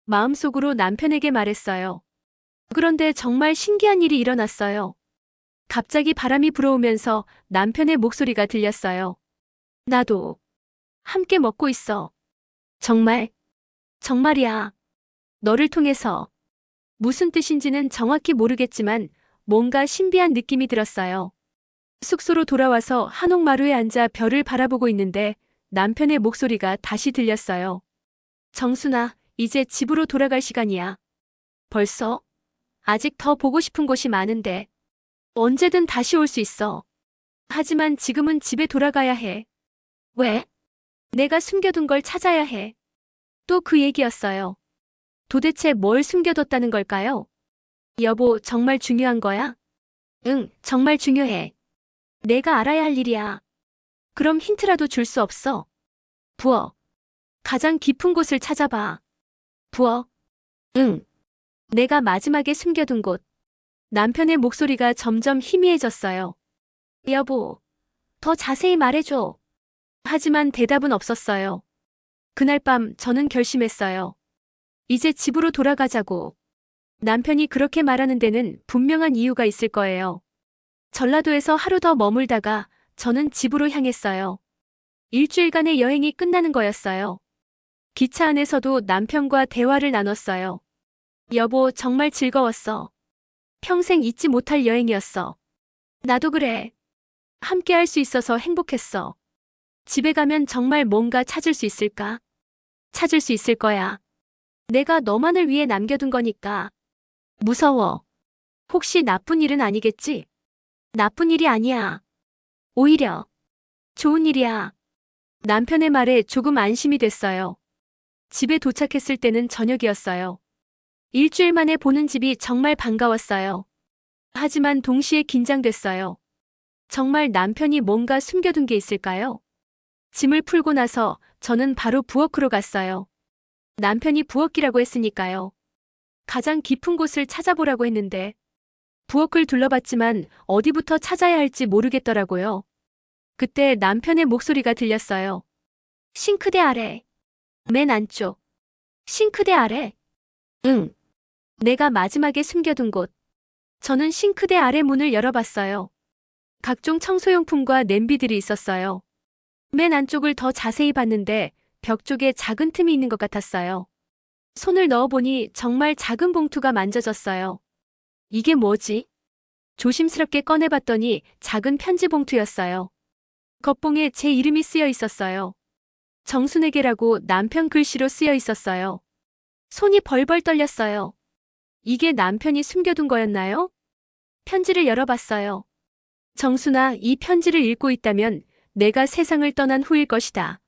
마음속으로 남편에게 말했어요. 그런데 정말 신기한 일이 일어났어요. 갑자기 바람이 불어오면서 남편의 목소리가 들렸어요. 나도 함께 먹고 있어. 정말, 정말이야. 너를 통해서. 무슨 뜻인지는 정확히 모르겠지만 뭔가 신비한 느낌이 들었어요. 숙소로 돌아와서 한옥마루에 앉아 별을 바라보고 있는데 남편의 목소리가 다시 들렸어요. 정순아, 이제 집으로 돌아갈 시간이야. 벌써? 아직 더 보고 싶은 곳이 많은데. 언제든 다시 올 수 있어. 하지만 지금은 집에 돌아가야 해. 왜? 내가 숨겨둔 걸 찾아야 해. 또 그 얘기였어요. 도대체 뭘 숨겨뒀다는 걸까요? 여보, 정말 중요한 거야? 응, 정말 중요해. 내가 알아야 할 일이야. 그럼 힌트라도 줄 수 없어? 부엌. 가장 깊은 곳을 찾아봐. 부엌. 응. 내가 마지막에 숨겨둔 곳. 남편의 목소리가 점점 희미해졌어요. 여보, 더 자세히 말해줘. 하지만 대답은 없었어요. 그날 밤 저는 결심했어요. 이제 집으로 돌아가자고. 남편이 그렇게 말하는 데는 분명한 이유가 있을 거예요. 전라도에서 하루 더 머물다가 저는 집으로 향했어요. 일주일간의 여행이 끝나는 거였어요. 기차 안에서도 남편과 대화를 나눴어요. 여보, 정말 즐거웠어. 평생 잊지 못할 여행이었어. 나도 그래. 함께 할 수 있어서 행복했어. 집에 가면 정말 뭔가 찾을 수 있을까? 찾을 수 있을 거야. 내가 너만을 위해 남겨둔 거니까. 무서워. 혹시 나쁜 일은 아니겠지? 나쁜 일이 아니야. 오히려 좋은 일이야. 남편의 말에 조금 안심이 됐어요. 집에 도착했을 때는 저녁이었어요. 일주일 만에 보는 집이 정말 반가웠어요. 하지만 동시에 긴장됐어요. 정말 남편이 뭔가 숨겨둔 게 있을까요? 짐을 풀고 나서 저는 바로 부엌으로 갔어요. 남편이 부엌이라고 했으니까요. 가장 깊은 곳을 찾아보라고 했는데 부엌을 둘러봤지만 어디부터 찾아야 할지 모르겠더라고요. 그때 남편의 목소리가 들렸어요. 싱크대 아래. 맨 안쪽. 싱크대 아래. 응. 내가 마지막에 숨겨둔 곳. 저는 싱크대 아래 문을 열어봤어요. 각종 청소용품과 냄비들이 있었어요. 맨 안쪽을 더 자세히 봤는데 벽 쪽에 작은 틈이 있는 것 같았어요. 손을 넣어보니 정말 작은 봉투가 만져졌어요. 이게 뭐지? 조심스럽게 꺼내봤더니 작은 편지 봉투였어요. 겉봉에 제 이름이 쓰여 있었어요. 정순에게라고 남편 글씨로 쓰여 있었어요. 손이 벌벌 떨렸어요. 이게 남편이 숨겨둔 거였나요? 편지를 열어봤어요. 정순아, 이 편지를 읽고 있다면 내가 세상을 떠난 후일 것이다.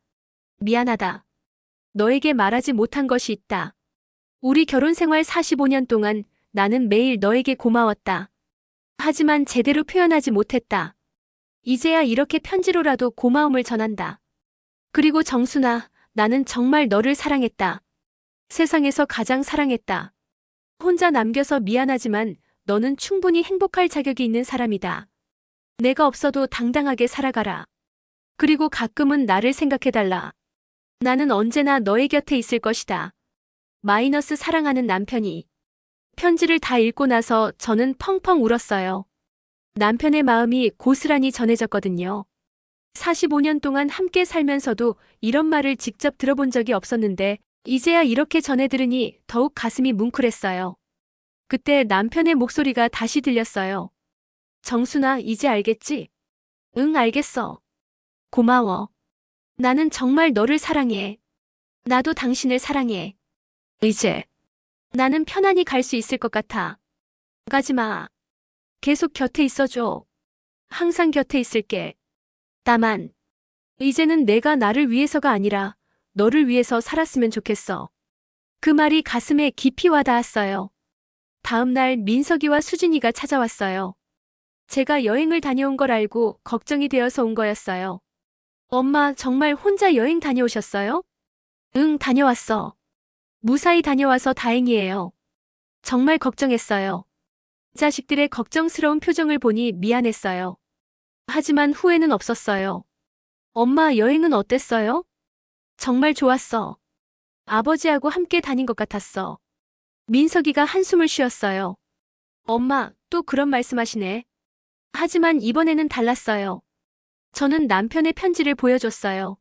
미안하다. 너에게 말하지 못한 것이 있다. 우리 결혼 생활 45년 동안 나는 매일 너에게 고마웠다. 하지만 제대로 표현하지 못했다. 이제야 이렇게 편지로라도 고마움을 전한다. 그리고 정순아, 나는 정말 너를 사랑했다. 세상에서 가장 사랑했다. 혼자 남겨서 미안하지만 너는 충분히 행복할 자격이 있는 사람이다. 내가 없어도 당당하게 살아가라. 그리고 가끔은 나를 생각해달라. 나는 언제나 너의 곁에 있을 것이다. 마이너스 사랑하는 남편이. 편지를 다 읽고 나서 저는 펑펑 울었어요. 남편의 마음이 고스란히 전해졌거든요. 45년 동안 함께 살면서도 이런 말을 직접 들어본 적이 없었는데 이제야 이렇게 전해 들으니 더욱 가슴이 뭉클했어요. 그때 남편의 목소리가 다시 들렸어요. 정순아, 이제 알겠지? 응, 알겠어. 고마워. 나는 정말 너를 사랑해. 나도 당신을 사랑해. 이제 나는 편안히 갈 수 있을 것 같아. 가지 마. 계속 곁에 있어줘. 항상 곁에 있을게. 다만 이제는 내가 나를 위해서가 아니라 너를 위해서 살았으면 좋겠어. 그 말이 가슴에 깊이 와닿았어요. 다음 날 민석이와 수진이가 찾아왔어요. 제가 여행을 다녀온 걸 알고 걱정이 되어서 온 거였어요. 엄마, 정말 혼자 여행 다녀오셨어요? 응, 다녀왔어. 무사히 다녀와서 다행이에요. 정말 걱정했어요. 자식들의 걱정스러운 표정을 보니 미안했어요. 하지만 후회는 없었어요. 엄마, 여행은 어땠어요? 정말 좋았어. 아버지하고 함께 다닌 것 같았어. 민석이가 한숨을 쉬었어요. 엄마, 또 그런 말씀하시네. 하지만 이번에는 달랐어요. 저는 남편의 편지를 보여줬어요.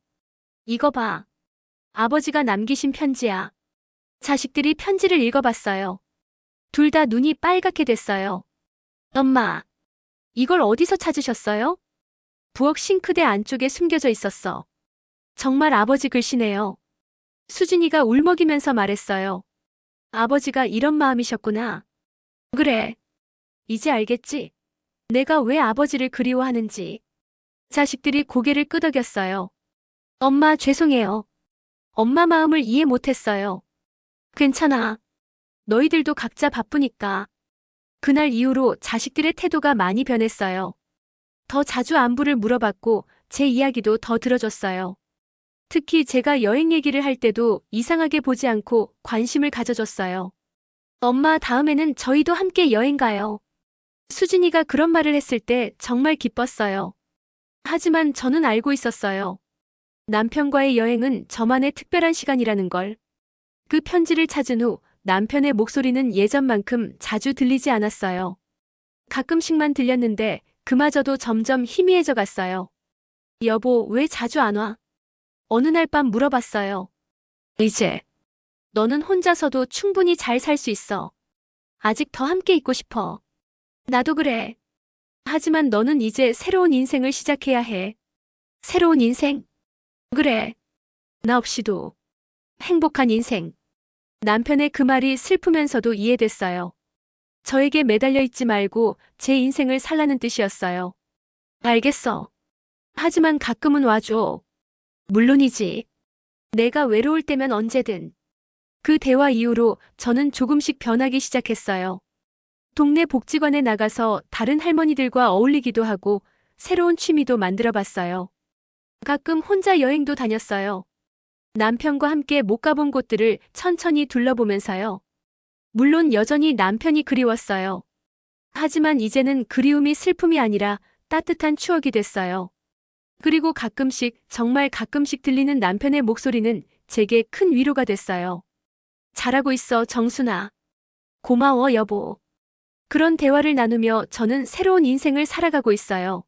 이거 봐. 아버지가 남기신 편지야. 자식들이 편지를 읽어봤어요. 둘 다 눈이 빨갛게 됐어요. 엄마, 이걸 어디서 찾으셨어요? 부엌 싱크대 안쪽에 숨겨져 있었어. 정말 아버지 글씨네요. 수진이가 울먹이면서 말했어요. 아버지가 이런 마음이셨구나. 그래. 이제 알겠지? 내가 왜 아버지를 그리워하는지. 자식들이 고개를 끄덕였어요. 엄마, 죄송해요. 엄마 마음을 이해 못했어요. 괜찮아. 너희들도 각자 바쁘니까. 그날 이후로 자식들의 태도가 많이 변했어요. 더 자주 안부를 물어봤고 제 이야기도 더 들어줬어요. 특히 제가 여행 얘기를 할 때도 이상하게 보지 않고 관심을 가져줬어요. 엄마, 다음에는 저희도 함께 여행 가요. 수진이가 그런 말을 했을 때 정말 기뻤어요. 하지만 저는 알고 있었어요. 남편과의 여행은 저만의 특별한 시간이라는 걸. 그 편지를 찾은 후 남편의 목소리는 예전만큼 자주 들리지 않았어요. 가끔씩만 들렸는데 그마저도 점점 희미해져 갔어요. 여보, 왜 자주 안 와? 어느 날 밤 물어봤어요. 이제 너는 혼자서도 충분히 잘 살 수 있어. 아직 더 함께 있고 싶어. 나도 그래. 하지만 너는 이제 새로운 인생을 시작해야 해. 새로운 인생? 그래. 나 없이도 행복한 인생. 남편의 그 말이 슬프면서도 이해됐어요. 저에게 매달려 있지 말고 제 인생을 살라는 뜻이었어요. 알겠어. 하지만 가끔은 와줘. 물론이지. 내가 외로울 때면 언제든. 그 대화 이후로 저는 조금씩 변하기 시작했어요. 동네 복지관에 나가서 다른 할머니들과 어울리기도 하고 새로운 취미도 만들어 봤어요. 가끔 혼자 여행도 다녔어요. 남편과 함께 못 가본 곳들을 천천히 둘러보면서요. 물론 여전히 남편이 그리웠어요. 하지만 이제는 그리움이 슬픔이 아니라 따뜻한 추억이 됐어요. 그리고 가끔씩, 정말 가끔씩 들리는 남편의 목소리는 제게 큰 위로가 됐어요. 잘하고 있어, 정순아. 고마워, 여보. 그런 대화를 나누며 저는 새로운 인생을 살아가고 있어요.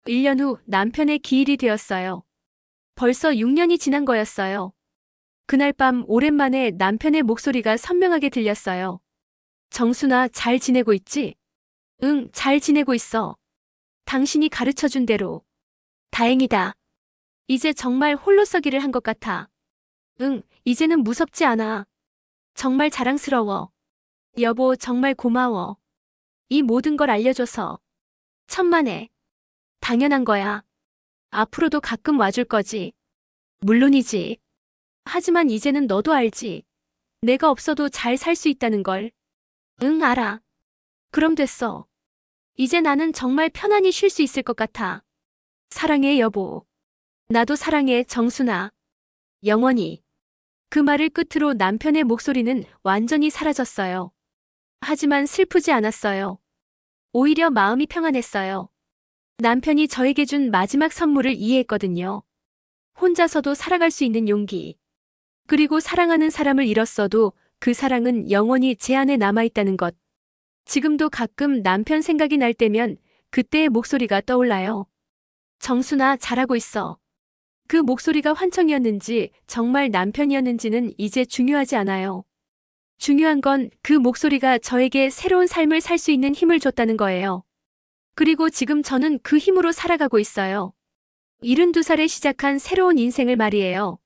1년 후 남편의 기일이 되었어요. 벌써 6년이 지난 거였어요. 그날 밤 오랜만에 남편의 목소리가 선명하게 들렸어요. 정순아, 잘 지내고 있지? 응, 잘 지내고 있어. 당신이 가르쳐준 대로. 다행이다. 이제 정말 홀로서기를 한 것 같아. 응, 이제는 무섭지 않아. 정말 자랑스러워. 여보, 정말 고마워. 이 모든 걸 알려줘서. 천만에. 당연한 거야. 앞으로도 가끔 와줄 거지. 물론이지. 하지만 이제는 너도 알지. 내가 없어도 잘 살 수 있다는 걸. 응, 알아. 그럼 됐어. 이제 나는 정말 편안히 쉴 수 있을 것 같아. 사랑해, 여보. 나도 사랑해, 정순아. 영원히. 그 말을 끝으로 남편의 목소리는 완전히 사라졌어요. 하지만 슬프지 않았어요. 오히려 마음이 평안했어요. 남편이 저에게 준 마지막 선물을 이해했거든요. 혼자서도 살아갈 수 있는 용기. 그리고 사랑하는 사람을 잃었어도 그 사랑은 영원히 제 안에 남아있다는 것. 지금도 가끔 남편 생각이 날 때면 그때의 목소리가 떠올라요. 정순아, 잘하고 있어. 그 목소리가 환청이었는지 정말 남편이었는지는 이제 중요하지 않아요. 중요한 건 그 목소리가 저에게 새로운 삶을 살 수 있는 힘을 줬다는 거예요. 그리고 지금 저는 그 힘으로 살아가고 있어요. 72살에 시작한 새로운 인생을 말이에요.